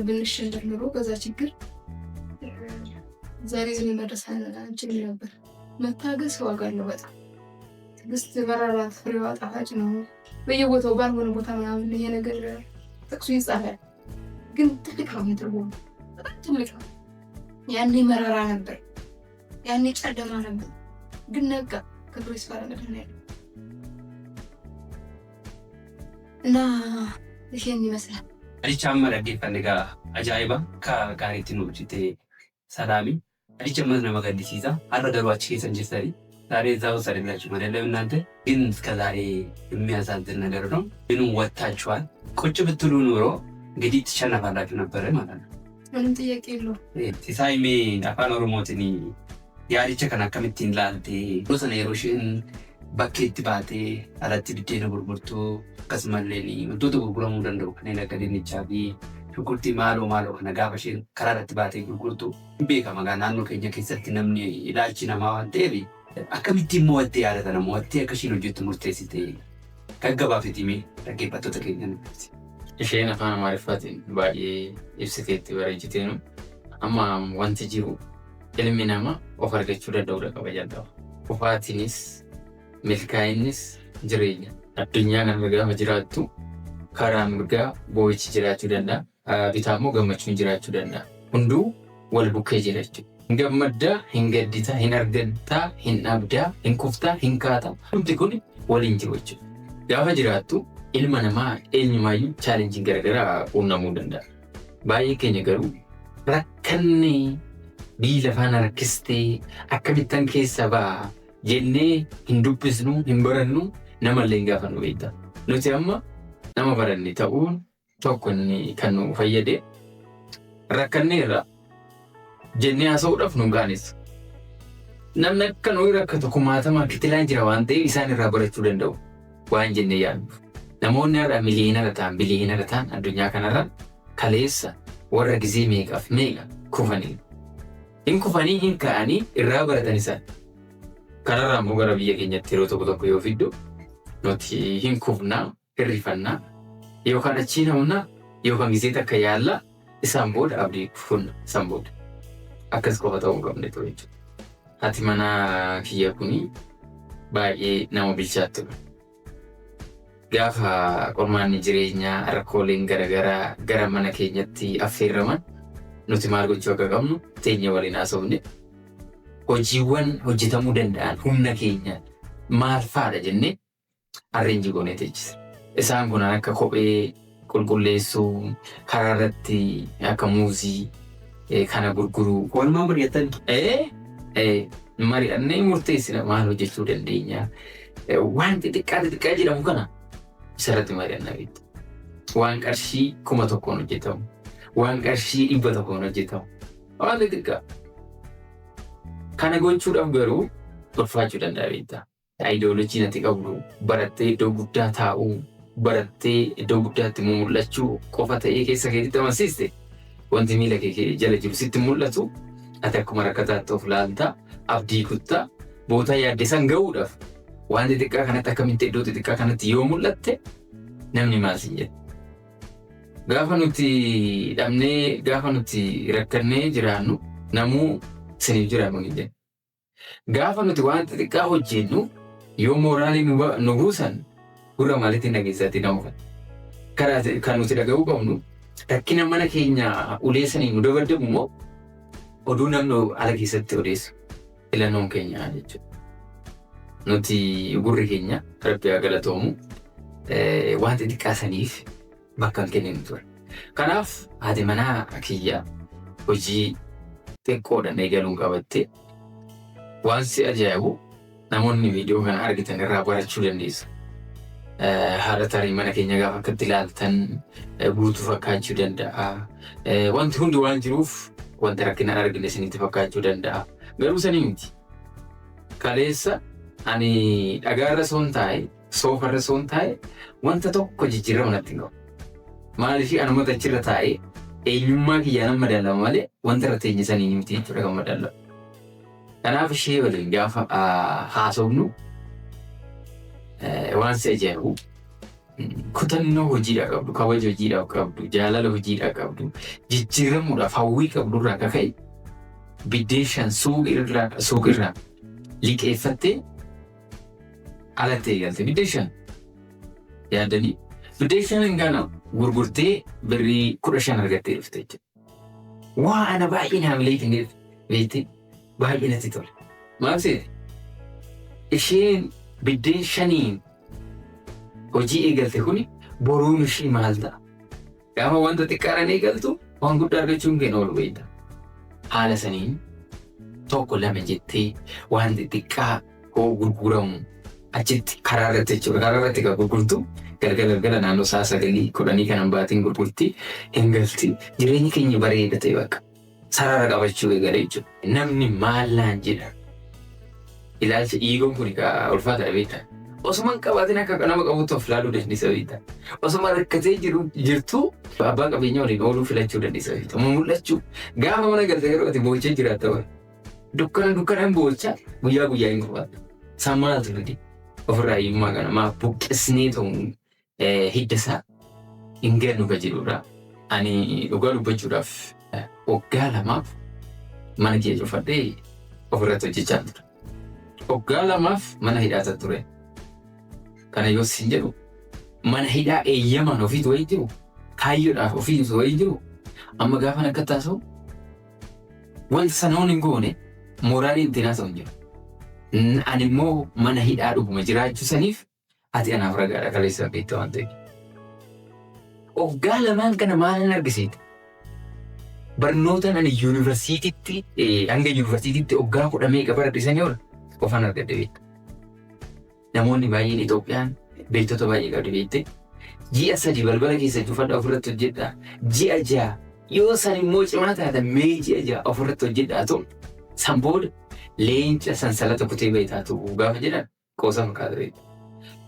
ብንሸነፍ ኑሮ ከዛ ችግር ዛሬ ዝም መድረስ አንችልም ነበር። መታገስ ዋጋ አለው በጣም ትዕግስት በራራት ፍሬዋ ጣፋጭ ነው። በየቦታው ባልሆነ ቦታ ምናምን ይሄ ነገር ጥቅሱ ይጻፋል፣ ግን ትልቅ ነው ትርጉሙ በጣም ትልቅ ነው። ያኔ መራራ ነበር፣ ያኔ ጨለማ ነበር፣ ግን ነጋ ክብሩ ይስፋ ለመድኃኒዓለም እና ይሄን ይመስላል። Adicham dhaggeeffannee ajaa'iba akka gaariitti nu hojjete ሰላሚ አዲቸመት ነው መገዲሲዛ አረጋጋው አቺ ሰንጀስተሪ ዛሬ እዛው ሰሪላችሁ አይደለም እናንተ ግን እስከዛሬ የሚያሳዝን ነገር ነው። ግን ወጣችኋል። ቁጭ ብትሉ ኑሮ እንግዲህ ትሸነፋላችሁ ነበር ማለት ነው። ምንም ጥያቄ የለውም። ሲሳይሜ አፋን ኦሮሞትኒ ያሪቸ ከና ከመቲን ላልቴ ሮሰነ የሮሽን bakkeetti baatee alatti biddeena gurgurtuu akkasumallee wantoota gurguramuu danda'u kanneen akka dinnichaa fi shunkurtii maaloo kana gaafa isheen karaa irratti baatee gurgurtu hin beekama. Naannoo keenya keessatti namni ilaalchi namaa waan ta'eef akkamittiin mo'attee yaadatan mo'attee akka isheen hojjettu murteessite kan gabaafetimee dhaggeeffattoota keenya nuti. Isheen afaan Amaariffaatiin baay'ee ibsiteetti bareechiteenu amma wanti jiru ilmi namaa of argachuu danda'uudha qaba jalqaba. Ufaatiinis milkaa'innis jireenya addunyaa kana mirgaa jiraattu karaa mirgaa boo'ichi jiraachuu danda'a. Bitaa immoo gammachuun jiraachuu danda'a. Hunduu wal bukkee jira jechuudha. Hin gammaddaa, hin gadditaa, hin argattaa, hin dhabdaa, hin kuftaa, hin kaataa. Wanti kun waliin jiru jechuudha. Gaafa jiraattu ilma namaa eenyumaayyuu chaalenjiin garaagaraa uumamuu danda'a. Baay'ee keenya garuu rakkanni biyya faana rakkistee akkamittan keessa ba'a jennee hin dubbisnu, hin barannu namallee hin gaafannu beektaa. Nuti amma nama baranne ta'uun tokko kan nu fayyade rakkanneerra jennee haasa'uudhaaf nu gaanessa. Namni akka nuyi rakkatu kumaatama kitilaan jira waan ta'eef isaan irraa barachuu danda'u waan jennee yaadnuuf. Namoonni har'a miliyoonara ta'an biliyoonara ta'an addunyaa kanarra kaleessa warra gizee meeqaaf meeqa kufanii. Hin kufanii hin ka'anii irraa baratan isaan. Kanarraa immoo gara biyya keenyatti yeroo tokko yoo fiddu nuti hin kufnaa, hirrifannaa, yookaan achiin humnaa, yookaan gizee takka yaallaa isaan booda abdii kufunna isaan booda. Akkas qofa ta'uu qabne ture jechuudha. Haati manaa kiyya kuni baay'ee nama bilchaattudha. Gaafa qormaanni jireenyaa rakkooleen garaagaraa gara mana keenyatti affeeraman nuti maal gochuu akka qabnu teenya waliin haasofne hojiiwwan hojjetamuu danda'an humna keenya maal fa'aadha jennee arreenjii goonee teechise. Isaan kun akka kophee qulqulleessuu, karaa irratti akka muuzii kana gurguruu. Walumaa mari'atan. Mari'annee murteessina maal hojjechuu dandeenya. Waan xixiqqaa jedhamu kana isarratti mari'annaa beektu. Waan qarshii 1,000 hojjetamu. Waan qarshii 100 hojjetamu. Waan xixiqqaa. Kana gochuudhaaf garuu tolfaachuu danda'a beektaa. Ayidoolojii natti qabdu barattee iddoo guddaa taa'uu, barattee iddoo guddaatti mul'achuu qofa ta'ee keessa keetti amansiiste wanti miila kee jala jiru sitti mul'atu ati akkuma rakkataatti of laaltaa, abdii kuttaa, bootaa yaadde san ga'uudhaaf waan xixiqqaa kanatti akkamitti iddoo xixiqqaa kanatti yoo mul'atte namni maal siin jedha. Gaafa nuti dhabnee, gaafa nuti rakkannee jiraannu namuu siniif jiraannu hin jennu. Gaafa nuti waan xixiqqaa hojjennu yoo mooraalii nu buusan gurra maalitti dhageessaatti nama ufata. Karaa kan nuti dhaga'uu qabnu rakkina mana keenya uleessanii nu dabadamu immoo oduu namni ala keessatti odeessu filannoon keenya jechuudha. Nuti gurri keenya Rabbi haa galatoomu waan xixiqqaasaniif bakka hin kenninu ture. Kanaaf haati manaa kiyya hojii xiqqoodhaan eegaluun qabatte waan si ajaa'ibu namoonni viidiyoo kana argitan irraa barachuu dandeessu. Haala tarii mana keenya gaafa akkatti ilaaltan guutuu fakkaachuu danda'a. Wanti hundi waan jiruuf wanti rakkina argine isinitti fakkaachuu danda'a. Garuu sanii miti. Kaleessa ani dhagaarra soon taa'e, soofarra soon taa'e wanta tokko jijjiirama natti hin qabu. Maaliif anumata achirra taa'e eenyummaa kiyyaa nama madaalama malee wanta irra teenye sanii miti jechuudha kan madaalama. Kanaaf ishee waliin gaafa haasofnu waan si ajaa'ibu kutannoo hojiidhaa qabdu, kabaja hojiidhaa qabdu, jaalala hojiidhaa qabdu, jijjiiramuudhaaf hawwii qabdu irraa akka ka'e biddeen 5 suuqirraa liqeeffattee alatti eegalte. Biddeen 5 yaadanii biddeen 5 kana gurgurtee birrii 15 argattee dhufte jechuudha. Waa ana baay'ee naamilee beektee baay'ee natti tola. Maal seete? Isheen biddeen 5 hojii eegalte kuni boruun ishee maal ta'a? Gaafa wanta xiqqaadhaan eegaltu waan guddaa argachuun keenya ol beekta. Haala saniin tokko lama jettee waan xixiqqaa hoo gurguramu achitti karaa irratti jechuudha. Karaa irratti kan gurgurtu galgala naannoo 9:10 kanan baatiin gurgurti hin galti. Jireenyi keenya bareeda ta'e bakka sarara qabachuu eegale jechuudha. Namni maallaan jedha. ilaalcha dhiigoon kun ulfaata beektaa. Osuma hin qabaatin akka nama qabuutti of ilaaluu dandeessa beektaa. Osuma rakkatee jirtu abbaan qabeenyaa waliin ooluu filachuu dandeessa beektaa. Mul'achuu gaafa mana galtee garuu ati boo'ichaa jiraatta wali. Dukkanaan boo'ichaa guyyaa hin qabaatu. Isaan maaltu fide ofirraa hiyyummaa kana maa buqqisnee ta'uun hiddasaa hin gannu ka jedhudha. Ani dhugaa dubbachuudhaaf waggaa 2 mana kee cufadhee ofirratti hojjechaa ture. Waggaa 2 mana hidhaa ture. Kana yoo siin jedhu mana hidhaa eeyyamaan ofiitu wayii jiru kaayyoodhaaf ofiitu wayii jiru amma gaafa akka taasisu wanta sanoon hin goone mooraalii ittiin haasa'u hin jiru. Ani immoo mana hidhaa dhuguma jiraachuu saniif ati anaaf ragaadha kaleessa beekta waan ta'eef. Waggaa 2 kana maalan argisiite? Barnoota ani yuunivarsiitiitti hanga yuunivarsiitiitti waggaa 10 meeqa baradhisanii oola qofaan argadde beekta. Namoonni baay'een Itoophiyaan beektota baay'ee qabdi beekte. Ji'a 3 balbala keessa cufadha ofirratti hojjedha. Ji'a 6 yoo san immoo cimaa taate mee ji'a 6 ofirratti hojjedhaa ta'u san booda leenca sansalata kutee beektaatu gaafa jedhan qoosa fakkaata beekta.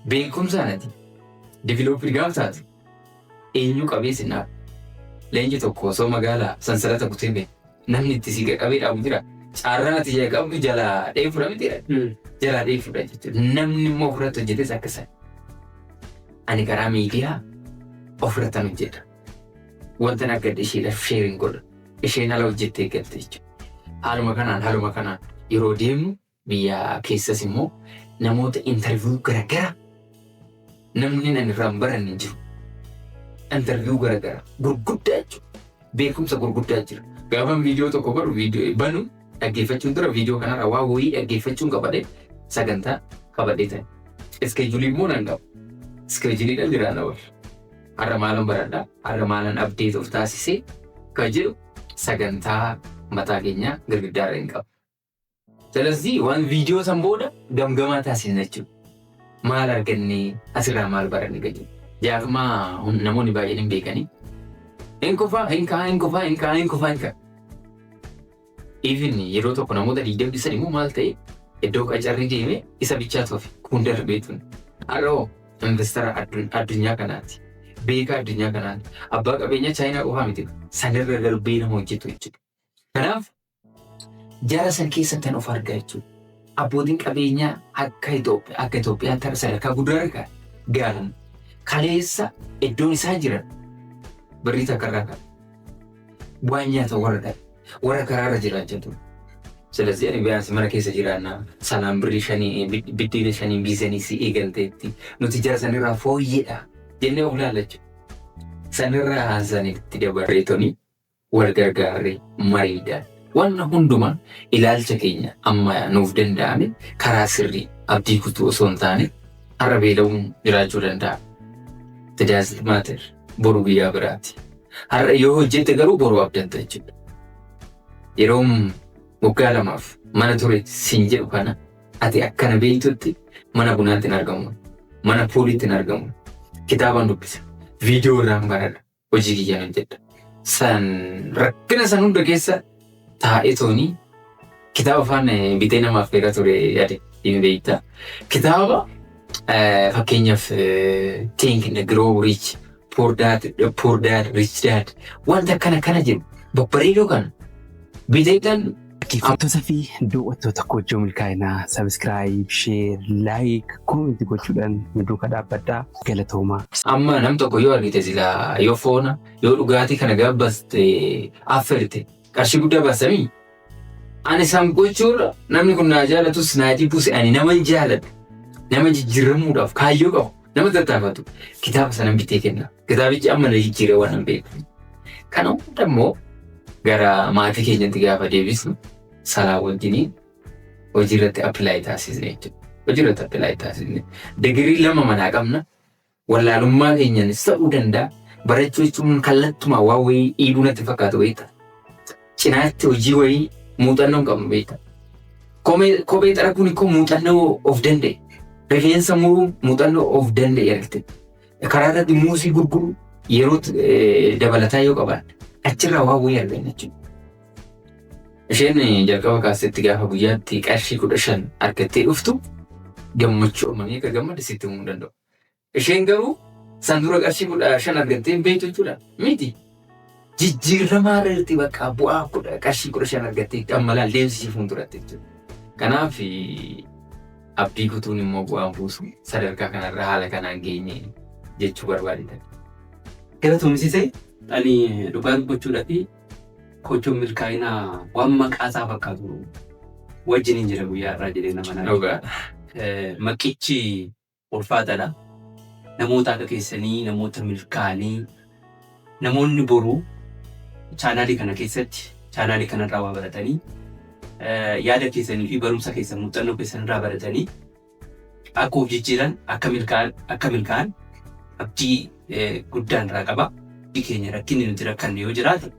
Beekumsaan ati divilooppii gaafa taate eenyu qabeessi naaf. Leenji tokko osoo magaalaa sansalata kutee beekta. Namni itti si qabee dhaabu jira. Caarraan ati qabdu jalaa dheefudha mitiidha. Jalaa dheefudha jechuudha. Namni immoo ofirratti hojjetes akkasaan. Ani karaa miidiyaa ofirrattan hojjedha. Wanta argadde isheedhaaf sheeriin godha. Isheen ala hojjettee galte jechuudha. Haaluma kanaan yeroo deemnu biyya keessas immoo namoota intarviiyuu garaagaraa namni nan irraa hin baranne jiru. Intarviiyuu garaagaraa gurguddaa jechuudha. Beekumsa gurguddaa jira. Gaafan viidiyoo tokko godhu viidiyoo banu dhaggeeffachuun dura viidiyoo kanarra waa wayii dhaggeeffachuun qabadhe sagantaa qabadhee ta'e. Iskeejulii immoo nan qabu. Iskeejuliidhaan jiraan na wal. Har'a maalan baradhaa, har'a maalan abdeet of taasisee kan jedhu sagantaa mataa keenyaa girgiddaarra hin qabu. Jalazii waan viidiyoo san booda gamgamaa taasisna jechuudha. Maal argannee asirraa maal baranne gajju. Jaafumaa namoonni baay'een hin beekanii. Hin kufaa. Even yeroo tokko namoota 20 immoo maal ta'e iddoo qacarri deemee isa bichaatu fi kun darbeetu. Har'oo investara addunyaa kanaati. Beekaa addunyaa kanaati. Abbaa qabeenyaa Chaayinaa qofaa miti. Sanirra darbee nama hojjetu jechuudha. Kanaaf jara san keessatti of argaa jechuudha. Abbootiin qabeenyaa akka Itoophiyaa sadarkaa guddaa argaa gaalan kaleessa iddoon isaa jiran birrii takka irraa kan waan nyaata warra karaarra jiraachatu. Selezi ani biyaansi mana keessa jiraannaa sanaan birrii 5 biddeena 5 biizanii si eegalteetti nuti jara sanirraa fooyyeedha jennee of laallachu. Sanirraa haasanitti dabarreetoni wal gargaarree mariidhaan waan hundumaa ilaalcha keenya amma nuuf danda'ame karaa sirrii abdii kutuu osoo hin taane har'a beela'uun jiraachuu danda'a. Tajaajila maatir boru guyyaa biraati. Har'a yoo hojjette garuu boru abdatta jechuudha. Yeroo waggaa 2 mana tureetti siin jedhu kana ati akkana beektutti mana bunaatti hin argamu. Mana pooliitti hin argamu. Kitaabaan dubbisa. Viidiyoo irraan baradha. Hojii kiyyaan hojjedha. San rakkina san hunda keessa taa'ee toonii kitaaba afaan bitee namaaf beekaa ture yaade hin beektaa. Kitaaba fakkeenyaaf Think and Grow Rich, Poor Dad, Rich Dad wanta kana jiru babbareedoo kana biteetan dhaggeeffattoota fi daawwattoota Goojjoo Milkaa'inaa sabiskiraayib, sheer, laayik, koomentii gochuudhaan nu duukaa dhaabbadhaa galatoomaa. Amma nam tokko yoo argite silaa yoo foona yoo dhugaatii kana gaabbaste afferte qarshii guddaa baasamii ani isaan gochuurra namni kun naa jaalatus naa dhibbus ani nama hin jaaladhu nama jijjiiramuudhaaf kaayyoo qabu nama tattaafatu kitaaba sana bitee kenna. Kitaabichi amma na jijjiiree waan hin beeku. Kana hunda immoo gara maatii keenyatti gaafa deebisnu salaa wajjiniin hojiirratti appilaayi taasisne jechuudha. Hojiirratti appilaayi taasisne. Digirii 2 manaa qabna. Wallaalummaa keenyanis ta'uu danda'a. Barachuu jechuun kallattumaa waa wayii dhiibuu natti fakkaatu beekta. Cinaatti hojii wayii muuxannoo qabnu beekta. Kophee xaraguun ikkoo muuxannoo of danda'e. Rifeensa muruu muuxannoo of danda'e argite. Karaa irratti muuzii gurguru yeroo dabalataa yoo qabaadha. Achirraa waa wayii arganna jechuudha. Isheen jalqaba kaasetti gaafa guyyaatti qarshii 15 argattee dhuftu gammachuu uumamee akka gammade sitti himuu danda'u. Isheen garuu san dura qarshii 15 argattee hin beektu jechuudha. Miti. Jijjiiramaa irratti bakka bu'aa qarshii 15 argattee qammalaan deemsisii fuulduratti jechuudha. Kanaaf abdii kutuun immoo bu'aan buusu sadarkaa kanarra haala kanaan geenye jechuu barbaadan. Galatoomsisee ani dhugaa dubbachuudhaa fi kochoon milkaa'inaa waan maqaasaa fakkaatu wajjin hin jira guyyaa irraa jedhee nama Dhugaa. Maqichi ulfaataadha. Namoota akka keessanii namoota milkaa'anii namoonni boruu chaanaalii kana keessatti chaanaalii kanarraa waa baratanii yaada keessanii fi barumsa keessan muuxannoo keessanirraa baratanii akka of jijjiiran akka milkaa'an abdii guddaan irraa qaba. Abdii keenya rakkinni nuti rakkanne yoo jiraate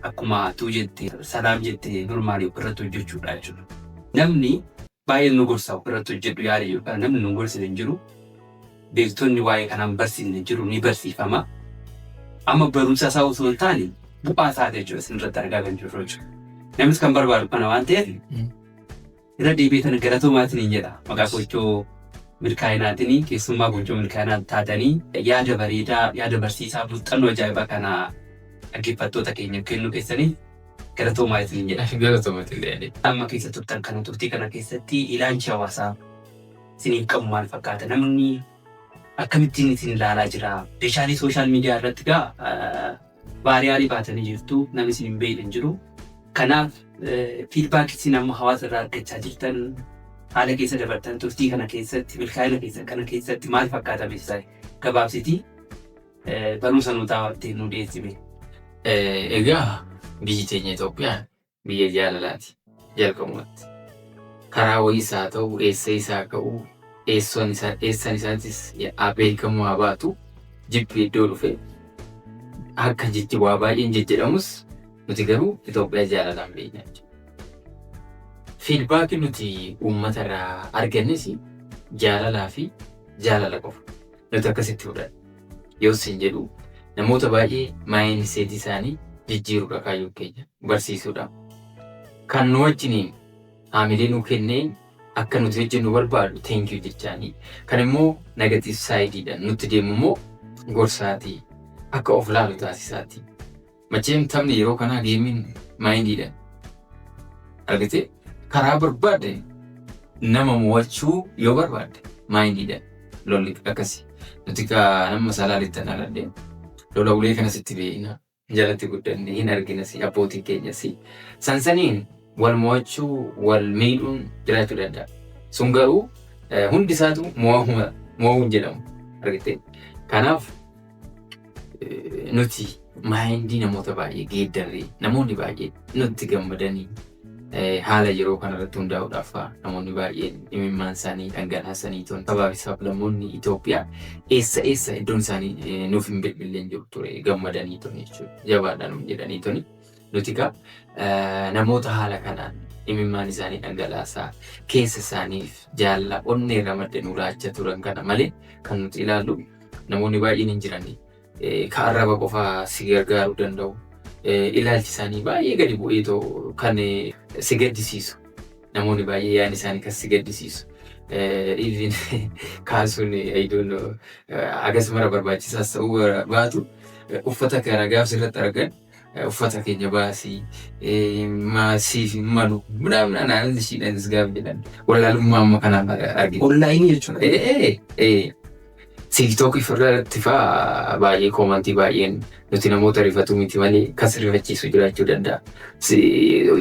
akkuma tuu jette salaam jette normaalii ofirratti hojjechuudha jechuudha. Namni baay'ee nu gorsa ofirratti hojjedhu yaada yookaan namni nu gorsine hin jiru. Beektonni waa'ee kanaan barsiisne jiru ni barsiifama. Amma barumsa isaa osoo hin taane bu'aa isaa jechuudha isinirratti argaa kan jirru jechuudha. Namnis kan barbaadu kana waan ta'eef irra deebiitan galatoomaatiin hin jedha. Maqaa gochoo milkaa'inaatiin keessummaa gochoo milkaa'inaa taatanii yaada bareedaa yaada barsiisaa muuxannoo ajaa'ibaa kana dhaggeeffattoota keenya kennuu keessanii galatoomaatiin hin jedha. Galatoomatillee. Amma keessa turtan kana turtii kana keessatti ilaalchi hawaasaa isiniif qabu maal fakkaata? Namni akkamittiin isin ilaalaa jira? Meeshaalee sooshaal miidiyaa irratti baariyaarii baatanii jirtu namni isin hin beekne jiru. Kanaaf fiidbaak isin amma hawaasa irraa argachaa jirtan haala keessa dabartan turtii kana keessatti milkaa'ina kana keessatti maal fakkaata beeksisaa gabaabsitii barumsa nu taa'attee nu dhiyeessime. Egaa biyyi teenya Itoophiyaan biyya jaalalaati jalqabumatti. Karaa wayiis haa ta'u eessa isaa ka'u eessan isaatis beekamu haa baatu jibbi iddoo dhufe akka jechi waa baay'een jejjedhamus nuti garuu Itoophiyaa jaalalaan beekna jechuudha. Fiidbaakii nuti uummata irraa argannes jaalalaa fi jaalala qofa. Nuti akkasitti fudhanna. Yoo isin jedhu namoota baay'ee maayindiseetii isaanii jijjiiruudha kaayyoo keenya barsiisuudha. Kan nu wajjiniin haamilee nu kenneen akka nuti hojjennu barbaadu thank you jechaanii. Kan immoo negatiiv saayidiidhaan nutti deemu immoo gorsaatii akka of laalu taasisaati. Macheem taphni yeroo kanaa geemiin maayindiidhaan argite karaa barbaadde nama mo'achuu yoo barbaadde maayindiidhaan lolli akkasii. Nuti nama salaalittan aladde lola ulee kanasitti beekna jalatti guddanne hin arginas abbootiin keenyas sansaniin wal mo'achuu wal miidhuun jiraachuu danda'a. Sun garuu hundi isaatu mo'uun jedhamu argite. Kanaaf nuti maayindii namoota baay'ee geeddarree namoonni baay'ee nutti gammadanii haala yeroo kanarratti hundaa'uudhaaf namoonni baay'een imimmaan isaanii dhangalaasanii toon sabaabisaaf namoonni Itoophiyaa eessa iddoon isaanii nuuf hin bilbileen jiru ture gammadanii toon jechuudha. Jabaadhaan jedhanii tooni nuti namoota haala kanaan imimmaan isaanii dhangalaasaa keessa isaaniif jaalala onnee irra madde nu laachaa turan kana malee kan nuti ilaallu namoonni baay'een hin jirani. Ka arraba qofaa si gargaaruu danda'u. Ilaalchi isaanii baay'ee gadi bu'ee kan si gaddisiisu. Namoonni baay'ee yaadni isaanii kan si gaddisiisu. Even kaasuun akkasuma barbaachisaas ta'uu baatu uffata kana gaafsi irratti argan uffata keenya baasii maasiif malu midhaan aannan ishiidhaanis gaaf jedhan wallaalummaa amma kanaan argina. Onlaayinii jechuudha. TikTok irratti fa'aa baay'ee koomantii baay'een nuti namoota rifatu miti malee kas rifachiisu jiraachuu danda'a.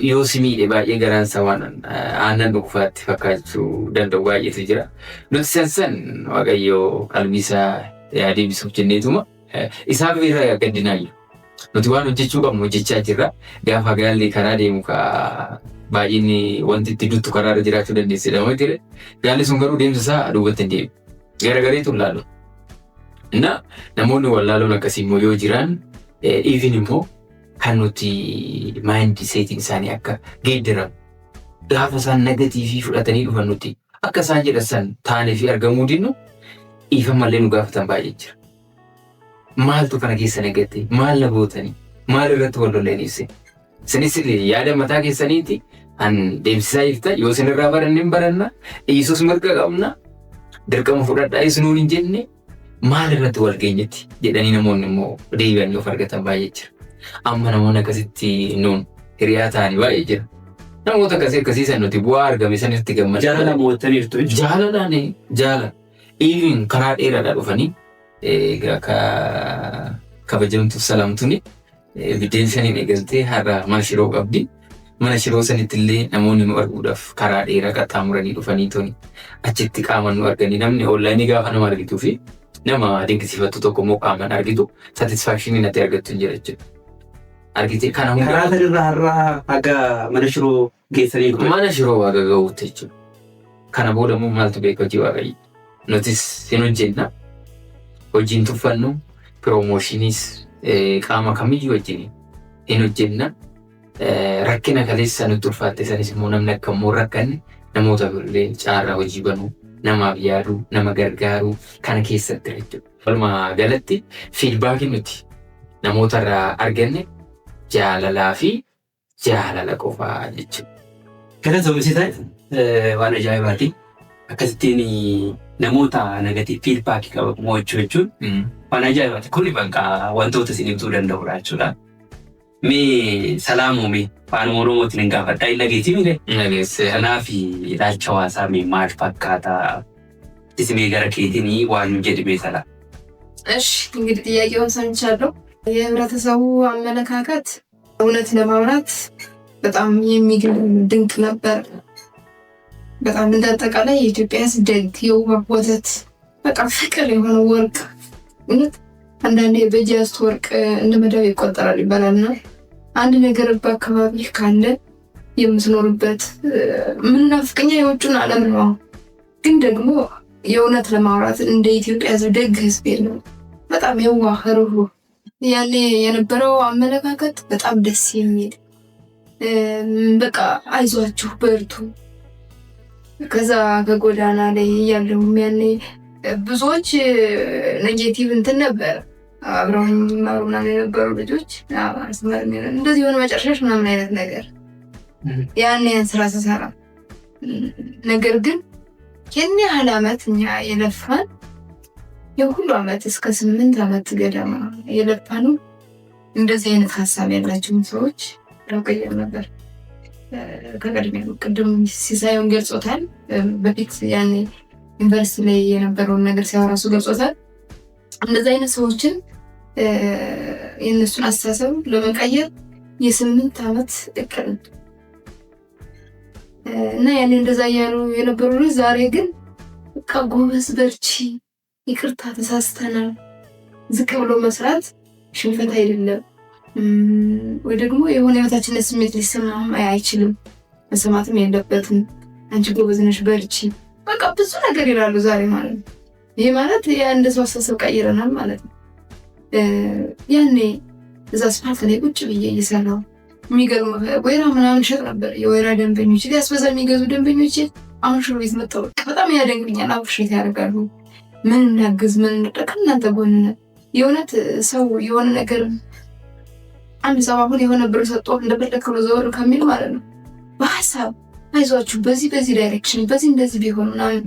Yoo si miidhe baay'ee garaan isaa waan aannan dhuunfaatti fakkaachuu danda'u baay'eetu jira. Nuti sansan waaqayyoo qalbiisaa deebisuuf jenneetuma isaaf irra gaddinaayyuu. Nuti waan hojjechuu qabnu hojjechaa jirra. Gaafa gaalli karaa deemu baay'inni wanti itti duttu karaarra jiraachuu dandeessedha moo ture. Gaalli sun garuu deemsa isaa duubatti hin deemu. Garagareetu laalu. Namoonni wallaaluun akkasii immoo yoo jiran even immoo kan nuti maayindii seetiin isaanii akka geeddaramu gaafa isaan negatiivii fudhatanii dhufan nuti akka isaan jedhan san taanee fi argamuu dinnu dhiifama malee nu gaafatan baay'ee jira. Maaltu kana keessa nagatte? Maal na gootanii? Maal irratti wal lolleen ibse? sinis yaada mataa keessaniiti an deemsisaa jirta yoo sinirraa baranne baranna Iisus mirga qabna dirqama fudhadhaa isnuun hin jenne maal irratti wal geenyetti jedhanii namoonni immoo deebi'anii of argatan baay'ee jira. Amma namoonni akkasitti nuun hiriyaa ta'anii baay'ee jira. Namoota akkasiisan nuti bu'aa argame sanitti gammada. Jaalala mo'attaniirtu jechuudha. Jaalalaan jaalala. Even karaa dheeraadhaa dhufanii kabajamtuuf salaamtuni biddeen saniin eegaltee har'a mana shiroo qabdi. Mana shiroo sanitti illee namoonni nu arguudhaaf karaa dheeraa qaxxaamuranii dhufanii tuni achitti qaaman nu arganii namni onlaayinii gaafa nama argituu fi nama dinqisiifattu tokko immoo qaaman argitu satisfaakshinii natti argattu hin jira jechuudha. Argitee kana hundi karaa sanirraa har'aa haga mana shiroo geessanii dhufe. Mana shiroo waaqa ga'uutti jechuudha. Kana booda immoo maaltu beeku hojii waaqayyo. Nutis hin hojjenna. Hojiin tuffannu piroomooshiiniis qaama kamiyyuu wajjin hin hojjenna. Rakkina kaleessa nutti ulfaatte sanis immoo namni akka immoo rakkanne namoota birrii caarraa hojii banuu, namaaf yaaduu, nama gargaaruu kana keessatti jechuudha. Walumaa galatti fiidbaakii nuti namoota irraa arganne jaalalaa fi jaalala qofaa jechuudha. Kana ta'uusisaa waan ajaa'ibaati. Akkasittiin namoota nagatiif fiidbaakii qabu mo'achuu jechuun waan ajaa'ibaati. Kuni bakka wantoota isin ibsuu danda'udha jechuudha. Mee salaamuumi faanuma Oromootiin hin gaafadhaa hin dhageetii mire? Dhageesse. Kanaaf ilaalcha hawaasaa mee maal fakkaata? Isimee gara keetiin waan jedhame ሰላም። እሺ እንግዲህ ጥያቄውን ሰምቻለሁ። የህብረተሰቡ አመለካከት እውነት ለማውራት በጣም የሚገርም ድንቅ ነበር። በጣም እንዳጠቃላይ የኢትዮጵያ ሕዝብ ደግ፣ የዋህ፣ ወተት በቃ ፍቅር የሆነ ወርቅ እውነት አንዳንዴ በጃስት ወርቅ እንደ መዳብ ይቆጠራል ይባላልና አንድ ነገር በአካባቢ ካለ የምትኖርበት ምንናፍቀኛ የውጭን ዓለም ነው። ግን ደግሞ የእውነት ለማውራት እንደ ኢትዮጵያ ሕዝብ ደግ ሕዝብ የለም። በጣም የዋህ ሩህሩህ ያኔ የነበረው አመለካከት በጣም ደስ የሚል በቃ አይዟችሁ በርቱ። ከዛ ከጎዳና ላይ ያለው ያኔ ብዙዎች ኔጌቲቭ እንትን ነበር አብረውኝ ማሩ ምናምን የነበሩ ልጆች እንደዚህ የሆነ መጨረሻሽ ምናምን አይነት ነገር ያኔ ያን ስራ ስሰራ ነገር ግን የኔ ያህል ዓመት እኛ የለፋን የሁሉ ዓመት እስከ 8 ዓመት ገደማ የለፋነው እንደዚህ አይነት ሀሳብ ያላቸውን ሰዎች ራቀየም ነበር። ከቀድሜው ቅድም ሲሳዩን ገልጾታል። በፊት ያኔ ዩኒቨርሲቲ ላይ የነበረውን ነገር ሲያወራሱ ገልጾታል። እንደዚህ አይነት ሰዎችን የእነሱን አስተሳሰብ ለመቀየር የ8 ዓመት እቅድ እና ያኔ እንደዛ ያሉ የነበሩ ዛሬ ግን በቃ ጎበዝ በርቺ፣ ይቅርታ ተሳስተናል፣ ዝቅ ብሎ መስራት ሽንፈት አይደለም ወይ ደግሞ የሆነ ህይወታችንን ስሜት ሊሰማም አይችልም፣ መሰማትም የለበትም፣ አንቺ ጎበዝ ነሽ በርቺ፣ በቃ ብዙ ነገር ይላሉ ዛሬ ማለት ነው። ይሄ ማለት የአንድ ሰው አስተሳሰብ ቀይረናል ማለት ነው። ያኔ እዛ ስፓልት ላይ ቁጭ ብዬ እየሰራሁ የሚገርም ወይራ ምናምን ሸጥ ነበር። የወይራ ደንበኞች ሊያስበዛ የሚገዙ ደንበኞች አሁን ሽሮ ቤት መጥተው በጣም ያደንግኛል፣ አብሽት ያደርጋሉ። ምን እናግዝ ምን እንጠቅ እናንተ ጎን የእውነት ሰው የሆነ ነገር አንድ ሰው አሁን የሆነ ብር ሰጥቶ እንደበለከው ዘወር ከሚል ማለት ነው በሐሳብ አይዟችሁ በዚህ ዳይሬክሽን በዚህ እንደዚህ ቢሆን ምናምን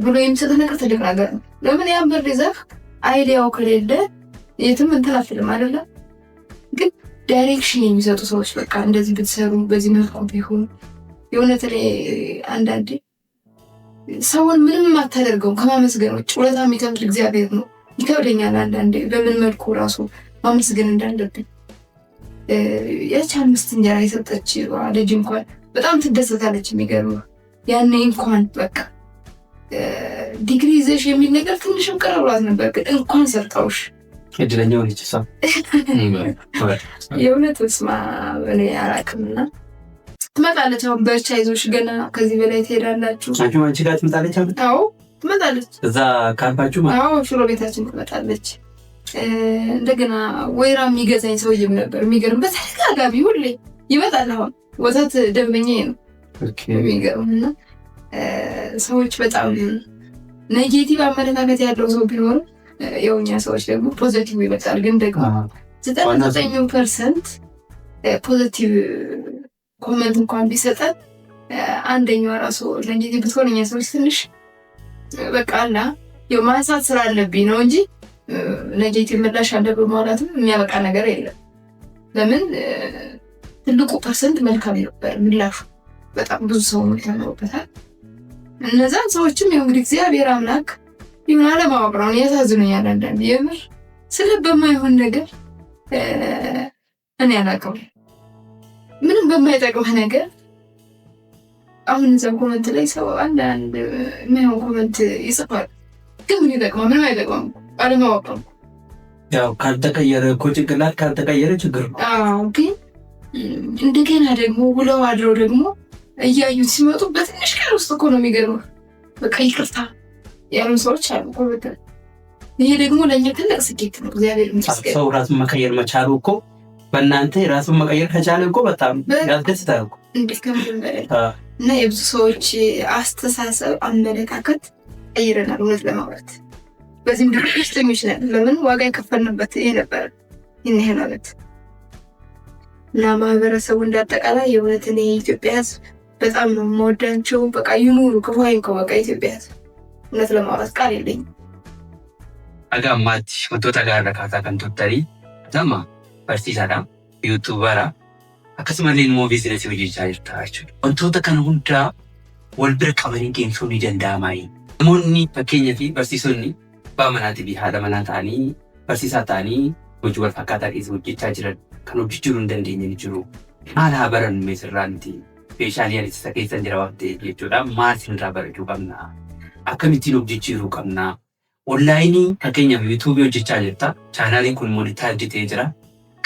ብሎ የሚሰጥ ነገር ትልቅ ነገር ነው። ለምን ያን ብር ይዘህ አይዲያው ከሌለ የትም እንትን አትልም አይደለ? ግን ዳይሬክሽን የሚሰጡ ሰዎች በቃ እንደዚህ ብትሰሩ በዚህ መልኩ ቢሆን የእውነት ላይ አንዳንዴ ሰውን ምንም አታደርገውም ከማመስገን ውጭ። ውለታ የሚከፍል እግዚአብሔር ነው። ይከብደኛል አንዳንዴ በምን መልኩ ራሱ ማመስገን እንዳለብኝ። ያቺ 5 እንጀራ የሰጠች ልጅ እንኳን በጣም ትደሰታለች። የሚገርመው ያኔ እንኳን በቃ ዲግሪ ይዘሽ የሚል ነገር ትንሽም ቀረ ብሏት ነበር፣ ግን እንኳን ሰጠውሽ እድለኛው ልጅ ሰው የእውነት ስማ እኔ አላውቅምና ትመጣለች። አሁን በርቻ ይዞሽ ገና ከዚህ በላይ ትሄዳላችሁ። አንቺ ጋር ትመጣለች? አዎ ትመጣለች። እዛ ካምፓችሁ ማለት? አዎ ሽሮ ቤታችን ትመጣለች። እንደገና ወይራ የሚገዛኝ ሰውዬም ነበር። የሚገርም በተደጋጋሚ ሁሌ ይመጣል። አሁን ወተት ደንበኛዬ ነው። የሚገርምና ሰዎች በጣም ኔጌቲቭ አመለካከት ያለው ሰው ቢኖር የውኛ ሰዎች ደግሞ ፖዚቲቭ ይመጣል። ግን ደግሞ 99% ፖዚቲቭ ኮመንት እንኳን ቢሰጠን አንደኛው ራሱ ለኔጌቲቭ ብትሆነኛ ሰዎች ትንሽ በቃ አላ ማንሳት ስላለብኝ ነው እንጂ ኔጌቲቭ ምላሽ አለ በማለትም የሚያበቃ ነገር የለም። ለምን ትልቁ ፐርሰንት መልካም ነበር ምላሹ። በጣም ብዙ ሰው መልካም ነውበታል። እነዛን ሰዎችም እንግዲህ እግዚአብሔር አምላክ ይሁን አለማወቅ ነው ያሳዝኑኛል። አንዳንዴ የምር ስለበማይሆን ነገር እኔ አላውቅም ምንም በማይጠቅም ነገር አሁን እዛም ኮመንት ላይ ሰው አንዳንድ የማይሆን ኮመንት ይጽፋል። ግን ምን ይጠቅማል? ምንም አይጠቅምም። አለማወቅ ነው። ያው ካልተቀየረ እኮ ጭንቅላት ካልተቀየረ ችግር ነው። አዎ ግን እንደገና ደግሞ ውለው አድረው ደግሞ እያዩት ሲመጡ በትንሽ ቀን ውስጥ እኮ ነው የሚገርመው። በቃ ይቅርታ ያሉ ሰዎች አሉ እኮ በጣም። ይሄ ደግሞ ለእኛ ትልቅ ስኬት ነው። እግዚአብሔር ይመስገን። ሰው ራሱን መቀየር መቻሉ እኮ በእናንተ ራሱን መቀየር ከቻለ እኮ በጣም ያስደስታል እኮ። እንዴት ከምንም በላይ እና የብዙ ሰዎች አስተሳሰብ አመለካከት ቀይረናል። እውነት ለማውራት በዚህም ደግሞ ደስተኞች ነን። ለምን ዋጋ የከፈልንበት ይሄ ነበር ይህን ያህል ዓመት እና ማህበረሰቡ እንዳጠቃላይ የእውነትን የኢትዮጵያ ሕዝብ በጣም ነው የምወዳቸው። በቃ ይኑሩ ክፉ አይንከው። በቃ ኢትዮጵያ ሕዝብ እውነት ለማውራት ቃል የለኝም። አጋማት ወንቶታ ጋር ካታ ከንቶተሪ ተማ barsiisaadha, yuutuubara akkasumallee immoo biizinasii hojjechaa jirta jechuudha. Wantoota kana hundaa wal bira qabanii deemsuu ni danda'amaayi. Namoonni fakkeenyaa fi barsiisonni abbaa manaatii fi haadha manaa ta'anii barsiisaa ta'anii hojii wal fakkaataa keessa hojjechaa jiran kan hojjechuu hin dandeenye ni jiru. Maal haa barannu meesirraanti meeshaalee ani isa keessa jira waan ta'eef jechuudha. Maal isinirraa barachuu qabna? Akkamittiin hojjechuu qabna? Onlaayinii fakkeenyaaf yuutuubii hojjechaa jirta. Chaanaaliin kun monetaayiz ta'ee jira.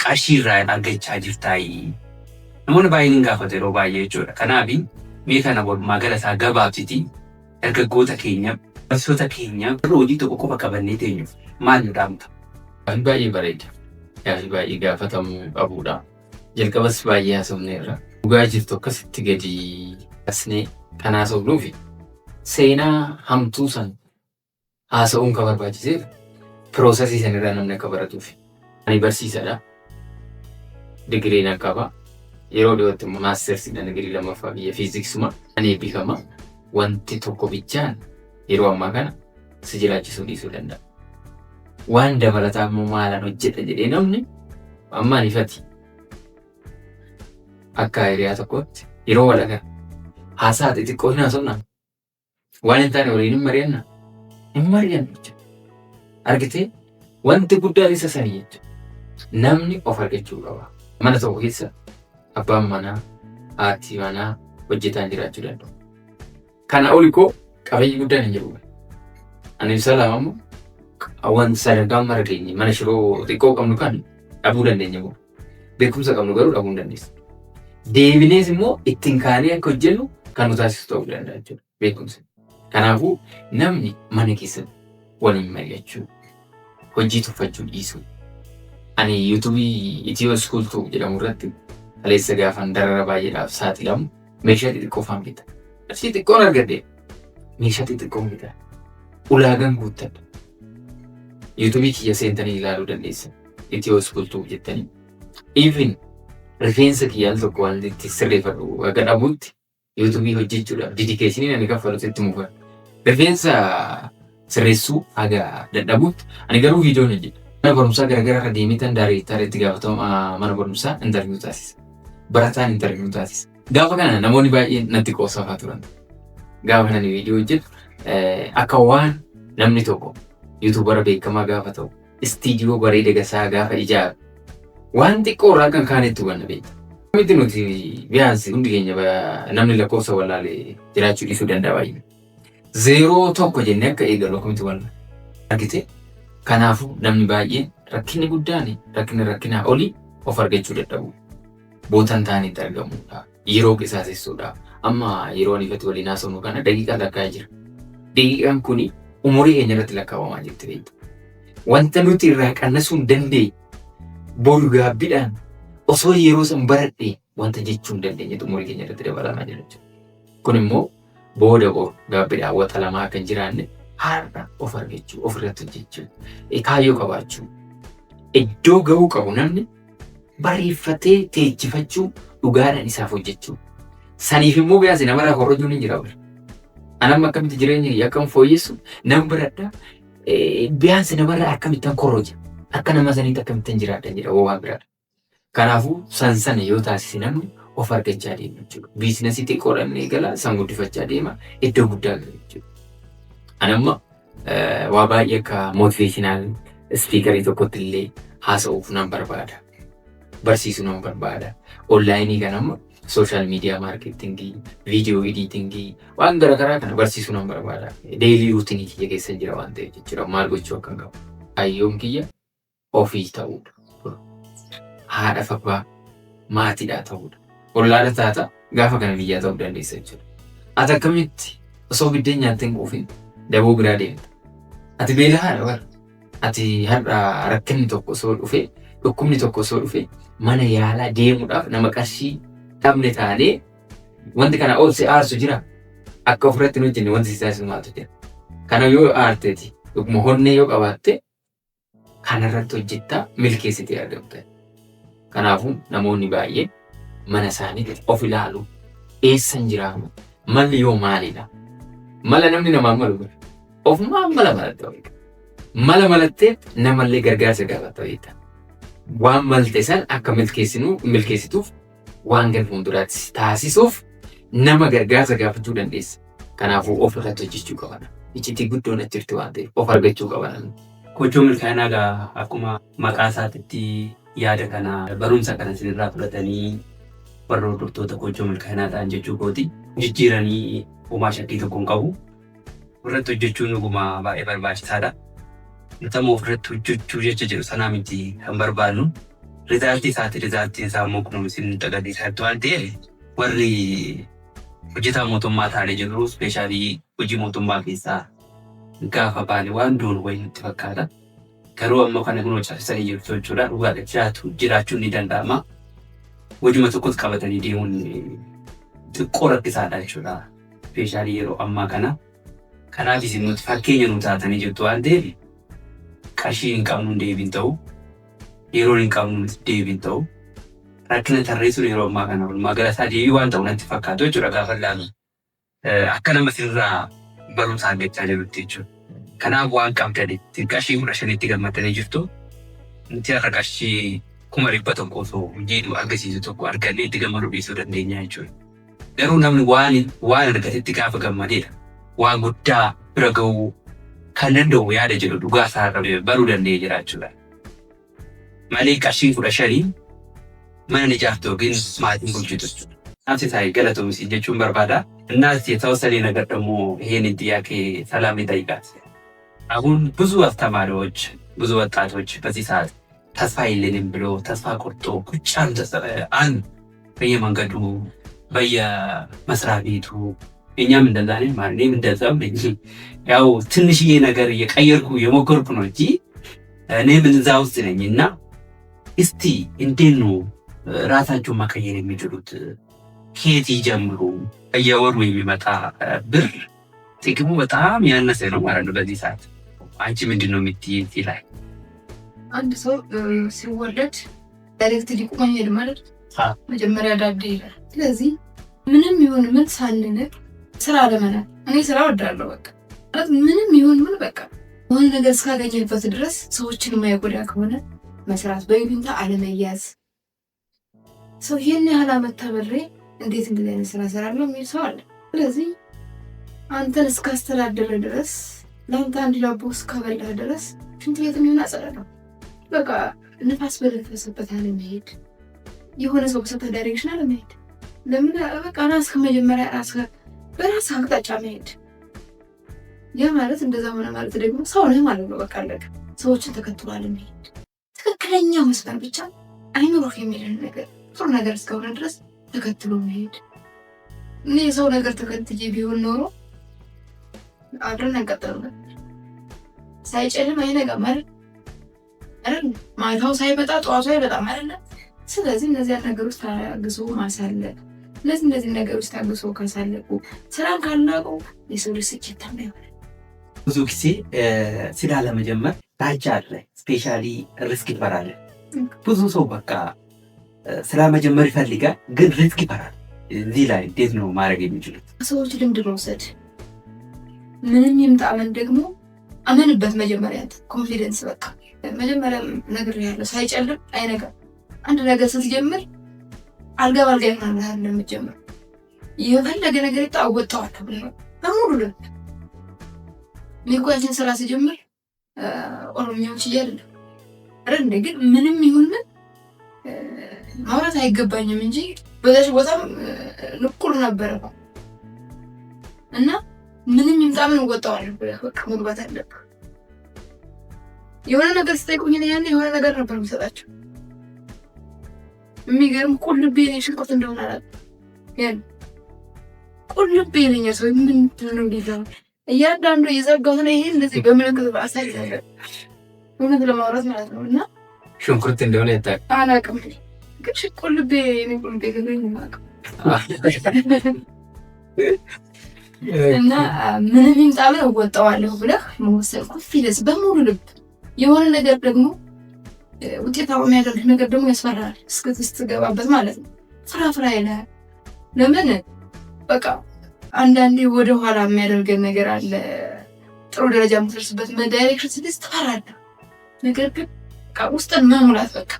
Qarshirraa argachaa jirtaayi. Namoonni baay'een gaafatu yeroo baay'ee jechuudha. Kanaaf mee kana magala isaa gabaabsiti dargaggoota keenya barsiisota keenya hojii tokko qofa qabannee teenyuuf maal nu dhaamta? Baay'ee bareeda. Yaa'ii baay'ee gaafatamuu qabudha. Jalqabas baay'ee haasofneerra. Dhugaa jirtu akkasitti gadi asnee kan haasofnuufi seenaa hamtuu san haasa'uun kan barbaachiseef piroosesii sanirraa namni akka baratuufi. Ani barsiisadha. Digirii nan qaba. Yeroo dhiyootti immoo maastersiidhaan digirii lammaffaa biyya fiiziksuma ani eebbifama. Wanti tokko bichaan yeroo ammaa kana si jiraachisuu dhiisuu danda'a. Waan dabalataa immoo maalaan hojjedha jedhee namni ammaan ifati. Akka hiriyaa tokkotti yeroo walagaa haasaa xixiqqoo hin haasofnaa. Waan hin taane waliin hin mari'annaa. Hin mari'annu jechuudha. Argitee wanti guddaan isa sanii jechuudha. Namni of argachuu qaba. Mana tokko keessa abbaan manaa, haati manaa hojjetaan jiraachuu danda'u. Kana oli koo qabeenyi guddaan hin jiru. Ani ibsa lama immoo wanti sadarkaan mara keenya mana shiroo xiqqoo qabnu kan dhabuu dandeenya immoo. Beekumsa qabnu garuu dhabuu hin dandeessu. Deebinees immoo ittiin kaanee akka hojjennu kan nu taasisu ta'uu danda'a jechuudha. Beekumsa. Kanaafuu namni mana keessatti waliin mari'achuu, hojii tuffachuu dhiisuu. Ani yuutuubii Itiyoo Iskuultuu jedhamu irratti kaleessa gaafan darara baay'eedhaaf saaxilamu meeshaa xixiqqoo faan bita. Qarshii xiqqoon argadde meeshaa xixiqqoon bita. Ulaagaan guuttadha. Yuutuubii kiyya seentanii ilaaluu dandeessan. Itiyoo Iskuultuu jettanii. Even rifeensa kiyya al tokko waan itti sirreeffadhu akka dhabuutti yuutuubii hojjechuudhaaf didikeeshinii ani kaffalutti itti mufa. Rifeensa sirreessuu haga dadhabuutti ani garuu viidiyoon hojjedha. Mana barumsaa garagaraa irra deemitan daareettaa itti gaafatama mana barumsaa intarviiyuu taasisa. Barataan intarviiyuu taasisa. Gaafa kana namoonni baay'een natti qoosafaa turan. Gaafa nani viidiyoo hojjetu akka waan namni tokko yuutuubara beekamaa gaafa ta'u istiidiyoo bareeda gasaa gaafa ijaaru waan xiqqoo irraa kan kaanetti hubanna beekta. Miti nuti biyaansi hundi keenya namni lakkoofsa wallaalee jiraachuu dhiisuu danda'a baay'ee. Zeeroo tokko jennee akka eegalu akkamitti walla argite. Kanaafuu namni baay'een rakkinni guddaan rakkinaa olii of argachuu dadhabu. Bootaan ta'anitti argamuudha. Yeroo qisaasessuudha. Amma yeroo ani ifatti waliin haasofnu kana daqiiqaa lakkaa'ee jira. Daqiiqaan kuni umurii keenya irratti lakkaawamaa jirti beektu. Wanta nuti irraa qannasuu hin dandeenye boru gaabbiidhaan osoo yeroo san baradhee wanta jechuu hin dandeenye umurii keenya irratti dabalamaa jira jechuudha. Kun immoo booda boru gaabbiidhaan wata lamaa akka hin jiraanne har'a of argachuu, of irratti hojjechuu, kaayyoo qabaachuu, iddoo ga'uu qabu namni bariifatee teechifachuu dhugaadhaan isaaf hojjechuu. Saniif immoo biyaasi namarraa korrojuun hin jiraatu. Anam akkamitti jireenya akkam fooyyessu nam biradha biyaasi namarraa akkamittan korroja akka nama saniitti akkamittan jiraadha jedha waan biraadha. Kanaafuu sana yoo taasise namni of argachaa deema jechuudha. Biizinasii xiqqoodhaan eegala san guddifachaa deema iddoo guddaa gala jechuudha. Anamma waa baay'ee akka motiveeshinaal ispiikarii tokkotti illee haasa'uuf nan barbaada. Barsiisuu nan barbaada. Onlaayinii kanamma sooshaal miidiyaa maarkeetingii, viidiyoo ediitingii waan garaagaraa kana barsiisuu nan barbaada. Deelii ruutinii kiyya keessa jira waan ta'eef jechuudha. Maal gochuu akka qabu. Hayyoon kiyya ofii ta'uudha. Haadha abbaa maatiidhaa ta'uudha. Ollaadha taata gaafa kana biyyaa ta'uu dandeessa jechuudha. Ati akkamitti osoo biddeen nyaattee hin quufin daboo biraa deemta. Ati beelahaadha warra. Ati har'a rakkinni tokko osoo dhufee dhukkubni tokko osoo dhufee mana yaalaa deemuudhaaf nama qarshii dhabne taanee wanti kana ol si aarsu jira. Akka ofirratti hin hojjenne wanti si taasisu maaltu jira. Kana yoo aarteeti dhuguma honnee yoo qabaatte kanarratti hojjettaa milkeessitee argamta. Kanaafuu namoonni baay'een mana isaaniitti of ilaalu eessan jiraatu malli yoo maalidha. Mala namni namaan malu ofumaa mala malatte wayita. Mala malattee namallee gargaarsa gaafata wayita. Waan malte san akka milkeessituuf waan gara fuulduraatti taasisuuf nama gargaarsa gaafachuu dandeessa. Kanaafuu of irratti hojjechuu qabana. Iccitii guddoon achirti waan ta'eef of argachuu qabana. Kochoo milkaa'inaa akkuma maqaa isaatiitti yaada kana barumsa kana isinirraa fudhatanii warra hordoftoota kochoo milkaa'inaa ta'an jechuu kooti. Jijjiiranii uumaa shakkii tokko hin qabu. Ofirratti hojjechuun dhuguma baay'ee barbaachisaadha. Nama ofirratti hojjechuu jecha jedhu sanaa miti kan barbaadnu. Rizaaltii isaa immoo kun isin agarsiisaatti waan ta'eef warri hojjetaa mootummaa taa'anii jiru ispeeshaalii hojii mootummaa keessaa gaafa baane waan doonu wayii nutti fakkaata. Garuu amma kana kun hojjechiisanii jirtu jechuudha. Dhugaadha jiraachuun ni danda'ama. Hojii tokkos qabatanii deemuun xiqqoo rakkisaadha jechuudha. Ispeeshaalii yeroo ammaa kana. Kanaaf isin nuti fakkeenya nu taatanii jirtu waan ta'eef qarshii hin qabnu deebiin ta'u, yeroo hin qabnu deebiin ta'u, rakkina tarreessuun yeroo ammaa kana walumaa gala isaa deebii waan ta'u natti fakkaatu jechuudha gaafa ilaalu. Akka sirraa barumsa argachaa jirutti jechuudha. Kanaaf waan qabdanitti qarshii 15 gammadanii jirtu. Nuti har'a qarshii 100,000 osoo hojii argisiisu tokko argannee itti gammaduu dhiisuu dandeenya jechuudha. Garuu namni waan argatetti gaafa gammadeedha. Waan guddaa bira ga'uu kan danda'u yaada jedhu dhugaa isaa baruu danda'ee jiraachuudha. Malee qarshii 15 mana ijaartu yookiin maatiin bulchitu jechuudha. Naafsi taa'ee galatoomsi jechuun barbaada. እናት የተወሰነ ነገር ደግሞ ይሄንን ጥያቄ ሰላም ይጠይቃል። አሁን ብዙ አስተማሪዎች ብዙ ወጣቶች በዚህ ሰዓት ተስፋ የለንም ብሎ ተስፋ ቆርጦ ቁጭ አሉ በየመንገዱ በየመስሪያ ቤቱ እኛም እንደዛ ነን ማለት እኔም እንደዛም ነኝ። ያው ትንሽዬ ነገር እየቀየርኩ የሞከርኩ ነው እንጂ እኔም እዛ ውስጥ ነኝ እና እስቲ እንዴት ነው ራሳቸውን ማቀየር የሚችሉት? ከየት ይጀምሩ? በየወሩ የሚመጣ ብር ጥቅሙ በጣም ያነሰ ነው ማለት ነው በዚህ ሰዓት። አንቺ ምንድን ነው የምትይኝ እዚህ ላይ? አንድ ሰው ሲወለድ ዳይሬክት ሊቆም አይሄድም ማለት መጀመሪያ ዳዴ ይላል። ስለዚህ ምንም ይሁን ምን ሳንንቅ ስራ ለመናል። እኔ ስራ ወዳለሁ በቃ ማለት ምንም ይሁን ምን በቃ የሆነ ነገር እስካገኘበት ድረስ ሰዎችን የማይጎዳ ከሆነ መስራት፣ በይሉኝታ አለመያዝ። ሰው ይሄን ያህል ዓመት ተምሬ እንዴት እንደዚህ አይነት ስራ እሰራለሁ የሚል ሰው አለ። ስለዚህ አንተን እስካስተዳደረ ድረስ ለአንተ አንድ ዳቦ እስካበላህ ድረስ ሽንት ቤት የሚሆን አጸዳለሁ። በቃ ንፋስ በነፈሰበት አለመሄድ፣ የሆነ ሰው በሰጠህ ዳይሬክሽን አለመሄድ። ለምን በቃ ራስህ መጀመሪያ በራስህ አቅጣጫ መሄድ። ያ ማለት እንደዛ ሆነ ማለት ደግሞ ሰው ነህ ማለት ነው። በቃ አለቀ። ሰዎችን ተከትሎ አለመሄድ፣ ትክክለኛ መስመር ብቻ አይምሮህ የሚልን ነገር ጥሩ ነገር እስከሆነ ድረስ ተከትሎ መሄድ። እኔ የሰው ነገር ተከትዬ ቢሆን ኖሮ አብረን እንቀጥል ነበር። ሳይጨልም አይነጋም አይደል? ማታው ሳይመጣ ጠዋቱ አይመጣም አይደል? ስለዚህ እነዚያን ነገሮች ታግሶ ማሳለፍ፣ እነዚህ ነገሮች ታግሶ ካሳለፉ ስራን ካላቁ የሰው ልጅ ስኬታማ ይሆናል። ብዙ ጊዜ ስራ ለመጀመር ዳቻ አለ። ስፔሻሊ ሪስክ ይፈራል ብዙ ሰው። በቃ ስራ መጀመር ይፈልጋል፣ ግን ሪስክ ይፈራል። እዚህ ላይ እንዴት ነው ማድረግ የሚችሉት? ሰዎች ልምድ መውሰድ፣ ምንም ይምጣ ምን ደግሞ አመንበት። መጀመሪያ ኮንፊደንስ በቃ መጀመሪያ ነገር ያለው ሳይጨልም አይነጋም። አንድ ነገር ስትጀምር አልጋ ባልጋ ይሆናል እንደምትጀምር የፈለገ ነገር ይጣወጣዋል በሙሉ ልብ። ሊጓችን ስራ ሲጀምር ኦሮሚያዎች እያለ ረንደ ግን ምንም ይሁን ምን ማውራት አይገባኝም እንጂ በዛች ቦታም ንቁር ነበረ እና ምንም ይምጣ ምን ወጣዋለሁ በቃ መግባት አለብህ። የሆነ ነገር ስጠይቁኝ ያኔ የሆነ ነገር ነበር የሚሰጣቸው። የሚገርም ቁልቤ ነው ሽንኩርት እንደሆነ አላውቅም። ያን ቁልቤ ነኝ ሰው ምን ነው ሊዛው እያንዳንዱ የዘጋሁት ነው። ይሄ እንደዚህ በምልክት አሳይታለ እውነት ለማውራት ማለት ነው። እና ሽንኩርት እንደሆነ ያጣቅ አላውቅም፣ ግን ቁልቤ ነው ቁልቤ ገለኝ ማቅ እና ምንም ይምጣ ምን ወጣዋለሁ ብለህ መወሰን ኮንፊደንስ በሙሉ ልብ። የሆነ ነገር ደግሞ ውጤታማ የሚያደርግ ነገር ደግሞ ያስፈራል እስክትገባበት ማለት ነው። ፍራፍራ ይላል። ለምን በቃ አንዳንዴ ወደ ኋላ የሚያደርገን ነገር አለ። ጥሩ ደረጃ የምትደርስበት ዳይሬክሽን ስትይዝ ትፈራለህ። ነገር ግን ውስጥን መሙላት በቃ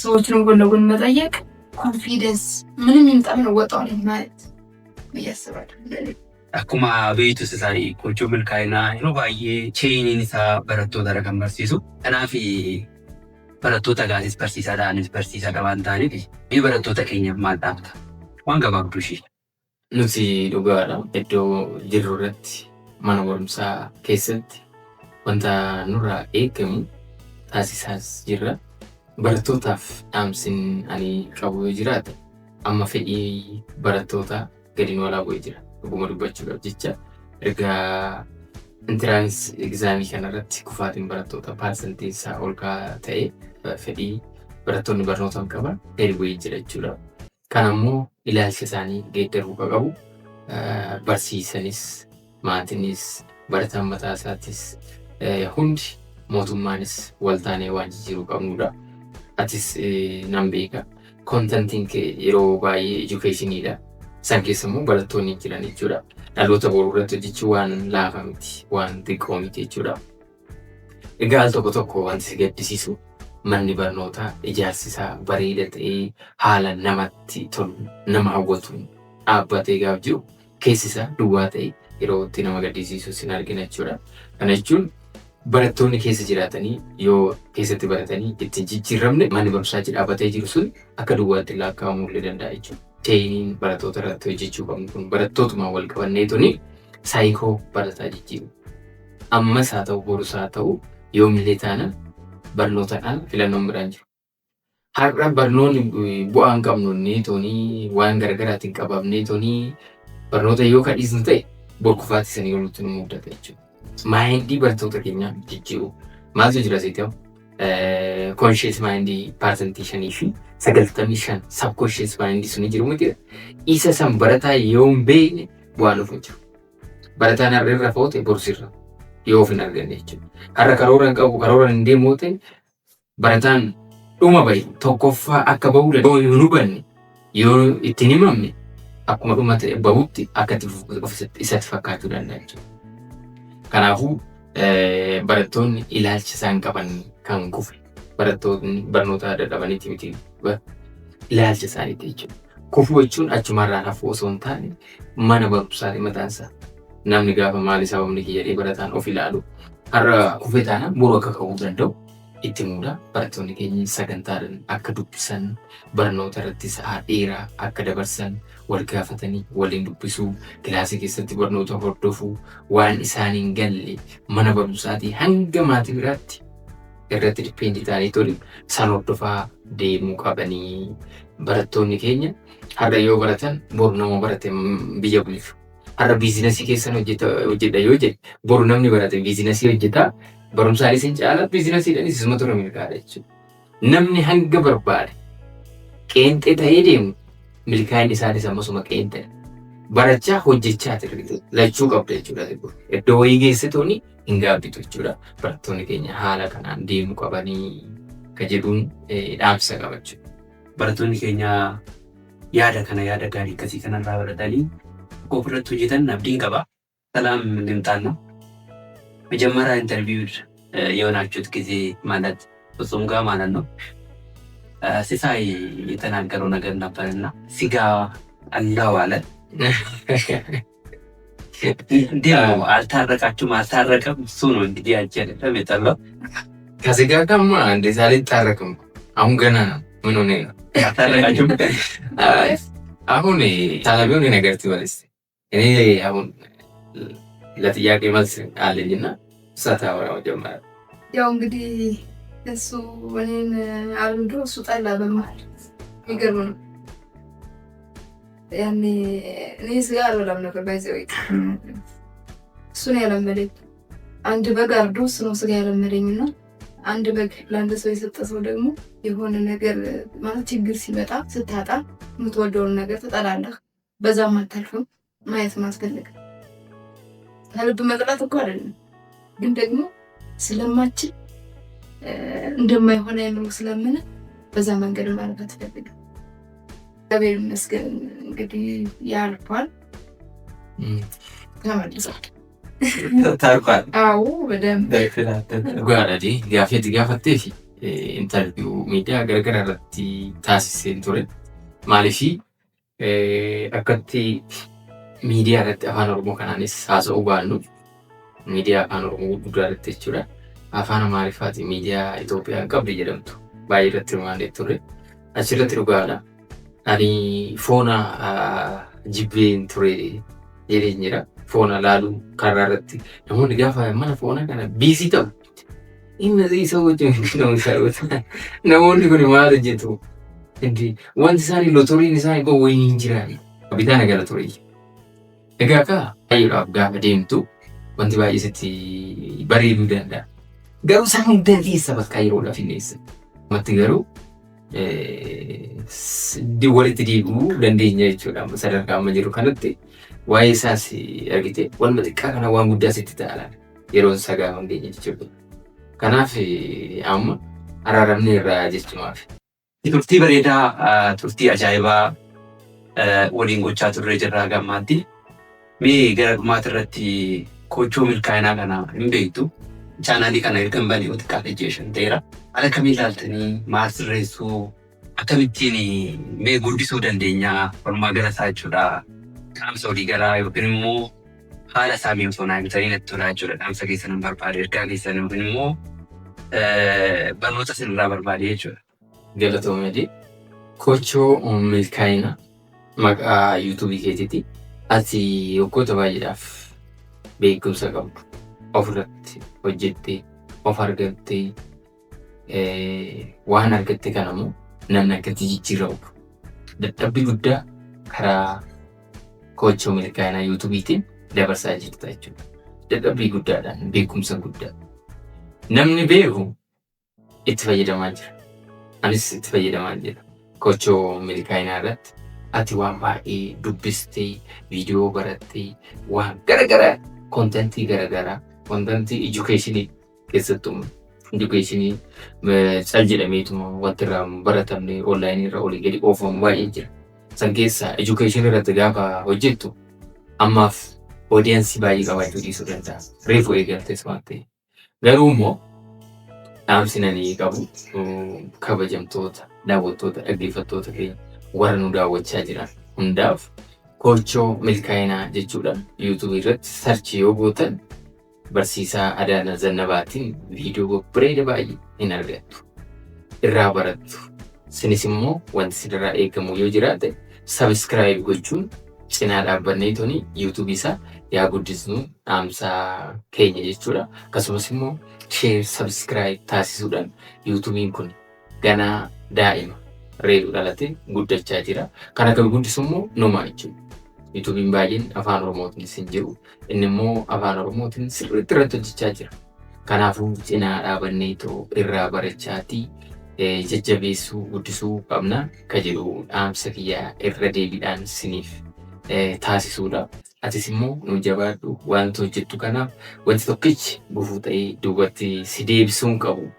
ሰዎችን ጎን ለጎን መጠየቅ ኮንፊደንስ ምንም ይምጣ ምን ወጣዋለሁ ማለት እያስባለሁ። akkuma beektu isaanii gochuu milkaa'inaa yeroo baay'ee cheeniin isaa barattoota kan barsiisu. Kanaaf barattoota gaasis barsiisaadhaanis barsiisaa qabaan ta'aniif barattoota keenyaaf maal dhaabta? Waan gabaabduu ishee. Nuti dhugaadha. Iddoo jirru irratti mana barumsaa keessatti wanta nurraa eegamu taasisaas jirra. Barattootaaf dhaamsin ani qabu yoo jiraate amma fedhii barattootaa gadi nu walaa bu'ee jira. Dhuguma dubbachuudhaaf jecha ergaa intiraans egzaamii kanarratti kufaatiin barattoota paarsanteessaa ol ka'aa ta'e fedhii barattoonni barnootaan qaban gadi bu'ee jira jechuudha. Kan ammoo ilaalcha isaanii geeddaruu qabu barsiisanis maatiinis barataan mataa isaatis hundi mootummaanis waltaanee waan jijjiiruu qabnudha. Atis nan beeka kontentiin yeroo baay'ee edukeeshiniidha. San keessa immoo barattoonni jiran jechuudha. Dhaloota boruu irratti hojjechuu waan laafaa miti, waan xiqqoo miti jechuudha. Egaa al tokko tokko wanti si gaddisiisu manni barnootaa ijaarsi isaa bareeda ta'ee haala namatti tolu, nama hawwatu dhaabbatee gaaf jiru keessi isaa duwwaa ta'e yeroo itti nama gaddisiisu sin argina jechuudha. Kana jechuun barattoonni keessa jiraatanii yoo keessatti baratanii ittiin jijjiiramne manni barumsaa dhaabbatee jiru sun akka duwwaatti lakkaa'amuu illee danda'a jechuudha. Cheeniin barattoota irratti hojjechuu qabnu kun barattootumaan wal qabanneetuni saayikoo barataa jijjiiru. Ammas haa ta'u borus haa ta'u yoomillee taana barnootaadhaan filannoon biraan jiru. Har'a barnoonni bu'aa hin qabnu neetonii waan garaagaraatiin qabamneetonii barnoota yoo kadhiisnu ta'e borkufaatti sanii olutti nu mudata jechuudha. Maayindii barattoota keenyaa jijjiiru. Maaltu jira seetii conscious mindii percentage 95 subconscious mindii suni jiru miti. Isa san barataa yoo hin beekne bu'aan dhufu jiru. Barataan har'a irra foote borsirra yoo of hin arganne jechuudha. Har'a karoora hin qabu karoora hin deemu ta'e barataan dhuma bahi tokkoffaa akka bahuu danda'u yoo hin hubanne yoo ittiin himamne akkuma dhuma ta'e bahutti akka isatti fakkaachuu danda'a jechuudha. Kanaafuu barattoonni ilaalcha isaan qaban kan kufe barattoonni barnoota dadhabaniiti miti ilaalcha isaaniiti jechuudha. Kufuu jechuun achumarraan hafuu osoo hin taane mana barumsaati mataansaa. Namni gaafa maali sababni kiyya barataan of ilaalu har'a kufee taanaan boruu akka ka'uu danda'u itti muudha. Barattoonni keenya sagantaadhaan akka dubbisan barnoota irratti sa'aa dheeraa akka dabarsan wal gaafatanii waliin dubbisuu kilaasii keessatti barnoota hordofuu waan isaan hin galle mana barumsaatii hanga maatii biraatti irratti dipeendii ta'anii toli san hordofaa deemuu qabanii. Barattoonni keenya har'a yoo baratan boru nama barate biyya bulchu. Har'a biizinasii keessan hojjedha yoo jedhe boru namni barate biizinasii hojjetaa barumsaanis hin caala biizinasiidhaanis isuma tura milkaa'adha jechuudha. Namni hanga barbaade qeenxee ta'ee deemu milkaa'inni isaanis ammasuma qeenxee barachaa hojjechaa lachuu qabda jechuudha. Iddoo wayii geessitoonni hin gaabbitu jechuudha. Barattoonni keenya haala kanaan deemuu qabanii ka jedhuun dhaamsa qaba jechuudha. barattoonni keenya yaada gaarii akkasii kanarraa baratanii ofirratti hojjetan abdiin qaba. ሰላም ልምጣና መጀመሪያ ኢንተርቪው የሆናችሁት ጊዜ ማለት ፍጹም ጋር ማለት ነው ሲሳይ የተናገረው ነገር ነበርና ስጋ አላው አለ። እንዴት ነው አልታረቃችሁም? አልታረቀም። እሱ ነው እንግዲህ አይደለም የጠላው ከስጋ ጋርማ እንደዛ አልታረቅም። አሁን ገና ነው። ምን ሆነ ነው አልታረቃችሁም? አሁን ታላቢውን ነገር ትበልስ እኔ አሁን ለጥያቄ መልስ አለኝና ሳታወራው ጀመረ። ያው እንግዲህ እሱ እኔን አልምዶ እሱ ጠላ በመሃል የሚገርም ነው። ያኔ እኔ ስጋ አልበላም ነበር ባይዘው እሱን ያለመደኝ አንድ በግ አርዶ እሱ ነው ስጋ ያለመደኝና አንድ በግ ለአንድ ሰው የሰጠ ሰው ደግሞ የሆነ ነገር ማለት ችግር ሲመጣ ስታጣ የምትወደውን ነገር ትጠላለህ። በዛም አታልፍም። ማየት ማስፈልግ ከልብ መጥላት እኮ አይደለም፣ ግን ደግሞ ስለማችል እንደማይሆን አይምሮ ስለምን በዛ መንገድ ማለት አትፈልግም። እግዚአብሔር ይመስገን እንግዲህ ያልፋል፣ ተመልሷል፣ ታርቋል። አዎ በደንብ ጓዳዲ ጋፌት ጋፈቴፊ ኢንተርቪው ሚዲያ ገረገራ ratti taasisee ture ማለፊ አከቲ ሚዲያ irratti afaan oromoo kanaanis haasa'uu baannu miidiyaa afaan oromoo guddaa irratti jechuudha. Afaan amaariffaatiin miidiyaa Itoophiyaan qabdi jedhamtu baay'ee irratti hirmaannee ture. Achirratti dhugaadha. Ani foona jibbeen ture jedheen jira. Foona laaluu karaa irratti namoonni gaafa mana foona kana biisii ta'u እነዚህ ሰዎች ነው የሚሰሩት። namoonni kun maal hojjetu? Wanti isaanii lotoriin isaanii kun wayii hin jiraan bitaa nagara ture. Egaa akka baay'eedhaaf gaafa deemtu wanti baay'ee sitti bareeduu danda'a. Garuu isaan hunda keessa bakka yeroodhaaf hin dhiyeessan. Matti garuu walitti deebi'uu dandeenya jechuudha. Sadarkaa amma jiru kanatti waa'ee isaas argite waluma xiqqaa kana waan guddaa sitti ta'a yeroon isaa gaafa hin geenye jechuudha. Kanaaf amma araaramne irraa jechumaaf. Turtii bareedaa, turtii ajaa'ibaa waliin gochaa turre jirraa gammaatti. Mee gara dhumaati irratti kochoo milkaa'inaa kana hin beektu. Chaanaalii kana ergan banee wati kaafejeeshan ta'eera. Ala kamiin ilaaltanii maal sirreessuu akkamittiin mee guddisuu dandeenyaa walumaa gala isaa jechuudha. Qaamsa olii garaa yookiin immoo haala isaa mi'oosonaa himtanii natti tolaa jechuudha. Qaamsa keessan hin barbaade, ergaa keessan yookiin immoo barnoota sinirraa barbaade jechuudha. Galatoomedii kochoo milkaa'ina maqaa yuutuubii keetiiti. Ati waggoota baay'eedhaaf beekumsa qabdu ofirratti hojjettee of argattee waan argatte kanammoo namni akkatti jijjiiramu dadhabbii guddaa karaa kochoo milkaa'inaa yuutuubiitiin dabarsaa jirta jechuudha. Dadhabbii guddaadhaan beekumsa guddaa namni beeku itti fayyadamaa jira. Anis itti fayyadamaa jira. Kochoo milkaa'inaa irratti ati waan baay'ee dubbistee viidiyoo barattee waan garagaraa kontentii garagaraa kontentii edukeeshinii keessattuu edukeeshinii cal jedhameetuma wanti irraa baratamne onlaayinii irra olii gadi oofamu baay'ee jira. San keessaa edukeeshinii irratti gaafa hojjettu ammaaf oodiyaansii baay'ee qabaachuu dhiisuu danda'a. Reefu eegaltees waan ta'e. Garuu immoo dhaamsinanii qabu kabajamtoota, daawwattoota, dhaggeeffattoota keenya warra nu daawwachaa jiran hundaaf kochoo milkaa'inaa jechuudha. yuutuubii irratti sarchi yoo gootan barsiisaa Adaanaa Zannabaatiin viidiyoo bareeda baay'ee hin argattu. Irraa barattu. Sinis immoo wanti sirraa eegamu yoo jiraate sabiskiraayib gochuun cinaa dhaabbannee toni yuutuubii isaa yaa guddisnu dhaamsaa keenya jechuudha. Akkasumas immoo sheer sabiskiraayib taasisuudhaan yuutuubiin kun ganaa daa'ima reedu dhalate guddachaa jira. Kan akka guddisu immoo numaa jechuudha. yuutuubiin baay'een afaan oromootiin sin jiru. Inni immoo afaan oromootiin sirriitti irratti hojjechaa jira. Kanaafuu cinaa dhaabannee too irraa barachaatii jajjabeessuu guddisuu qabna ka jedhu dhaamsa kiyyaa irra deebiidhaan siniif taasisuudha. Atis immoo nu jabaadhu wanti hojjettu kanaaf wanti tokkichi gufuu ta'ee duubatti si deebisuun qabu.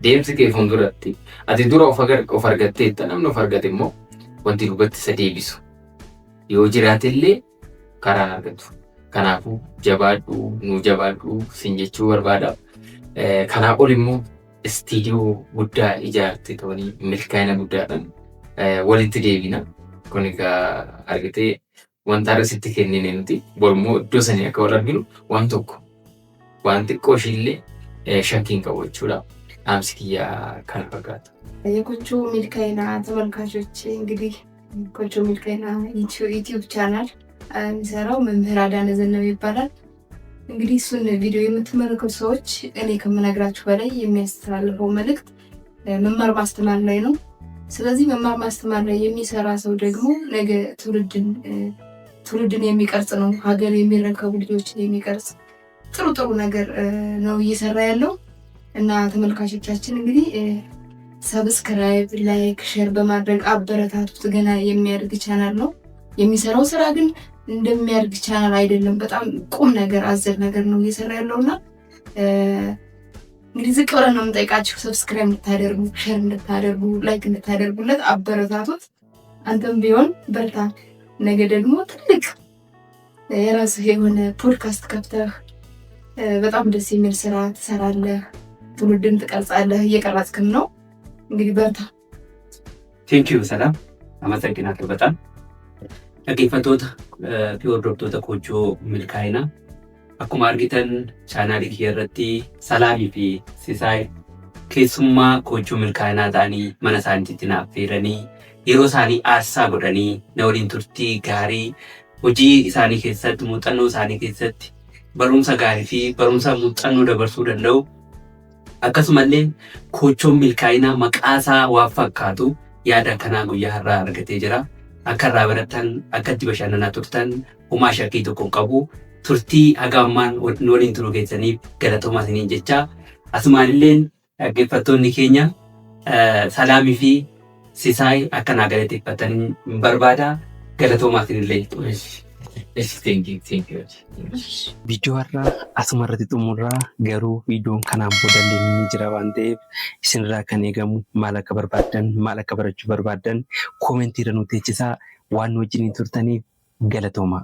deemsi kee fuulduratti ati dura of argatteetta namni of argate immoo wanti duubatti isa deebisu yoo jiraatillee karaan argatu. Kanaafuu jabaadhu nu jabaadhu sin jechuu barbaada. Kanaa ol immoo istiidiyoo guddaa ijaarte ta'anii milkaa'ina guddaadhaan walitti deebina. Kun egaa argitee wanta argisitti kennine nuti bormoo iddoo sanii akka wal arginu waan tokko waan xiqqoo ishiillee shakkiin qabu jechuudha. Dhaamsi kiyyaa kana fakkaata. የኮቾ ሚልካይና ተመልካቾች እንግዲህ ኮቾ ሚልካይና ዩቲዩብ ቻናል የሚሰራው መምህር አዳነ ዘነበ ይባላል። እንግዲህ እሱን ቪዲዮ የምትመለከቱ ሰዎች እኔ ከምነግራችሁ በላይ የሚያስተላልፈው መልእክት መማር ማስተማር ላይ ነው። ስለዚህ መማር ማስተማር ላይ የሚሰራ ሰው ደግሞ ነገ ትውልድን የሚቀርጽ ነው። ሀገር የሚረከቡ ልጆችን የሚቀርጽ ጥሩ ነገር ነው እየሰራ ያለው እና ተመልካቾቻችን እንግዲህ ሰብስክራይብ፣ ላይክ፣ ሼር በማድረግ አበረታቱት። ገና የሚያድግ ቻናል ነው። የሚሰራው ስራ ግን እንደሚያድግ ቻናል አይደለም። በጣም ቁም ነገር አዘል ነገር ነው እየሰራ ያለውና እንግዲህ ዝቅ ብለን ነው የምንጠይቃችሁ። ሰብስክራይብ እንድታደርጉ፣ ሼር እንድታደርጉ፣ ላይክ እንድታደርጉለት አበረታቱት። አንተም ቢሆን በርታ። ነገ ደግሞ ትልቅ የራስህ የሆነ ፖድካስት ከፍተህ በጣም ደስ የሚል ስራ ትሰራለህ፣ ትውልድን ትቀርጻለህ። እየቀረጽክም ነው። እንግዲህ በርታ። ቴንኪዩ ሰላም፣ አመሰግናለሁ በጣም dhaggeeffattoota fi hordoftoota Kojoo Milkaa'inaa. Akkuma argitan chaanaalii kiyya irratti Salaamii fi Sisaay keessummaa Kojoo Milkaa'inaa ta'anii mana isaaniitti naaf affeeranii yeroo isaanii aarsaa godhanii na waliin turtii gaarii hojii isaanii keessatti muuxannoo isaanii keessatti barumsa gaarii fi barumsa muuxannoo dabarsuu danda'u. Akkasumallee Kojoo Milkaa'inaa maqaasaa waan fakkaatu yaada kanaa guyyaa har'aa argatee jira. Akka irraa barattan, akka itti bashannanaa turtan, homaa shakkii tokko hin qabu. Turtii haga ammaan nu waliin turuu keessaniif galatoomaa isiniin jecha. Asumaan illee dhaggeeffattoonni keenya Salaamii fi Sisaay akka naa galateeffatan barbaada. Galatoomaa isinillee. Viidiyoo har'aa asuma irratti xumurraa garuu viidiyoon kanaan boodallee ni jira waan ta'eef isinirraa kan eegamu maal akka barbaaddan, maal akka barachuu barbaaddan koomentiirra nutti eechisaa. Waan wajjin turtaniif galatoomaa.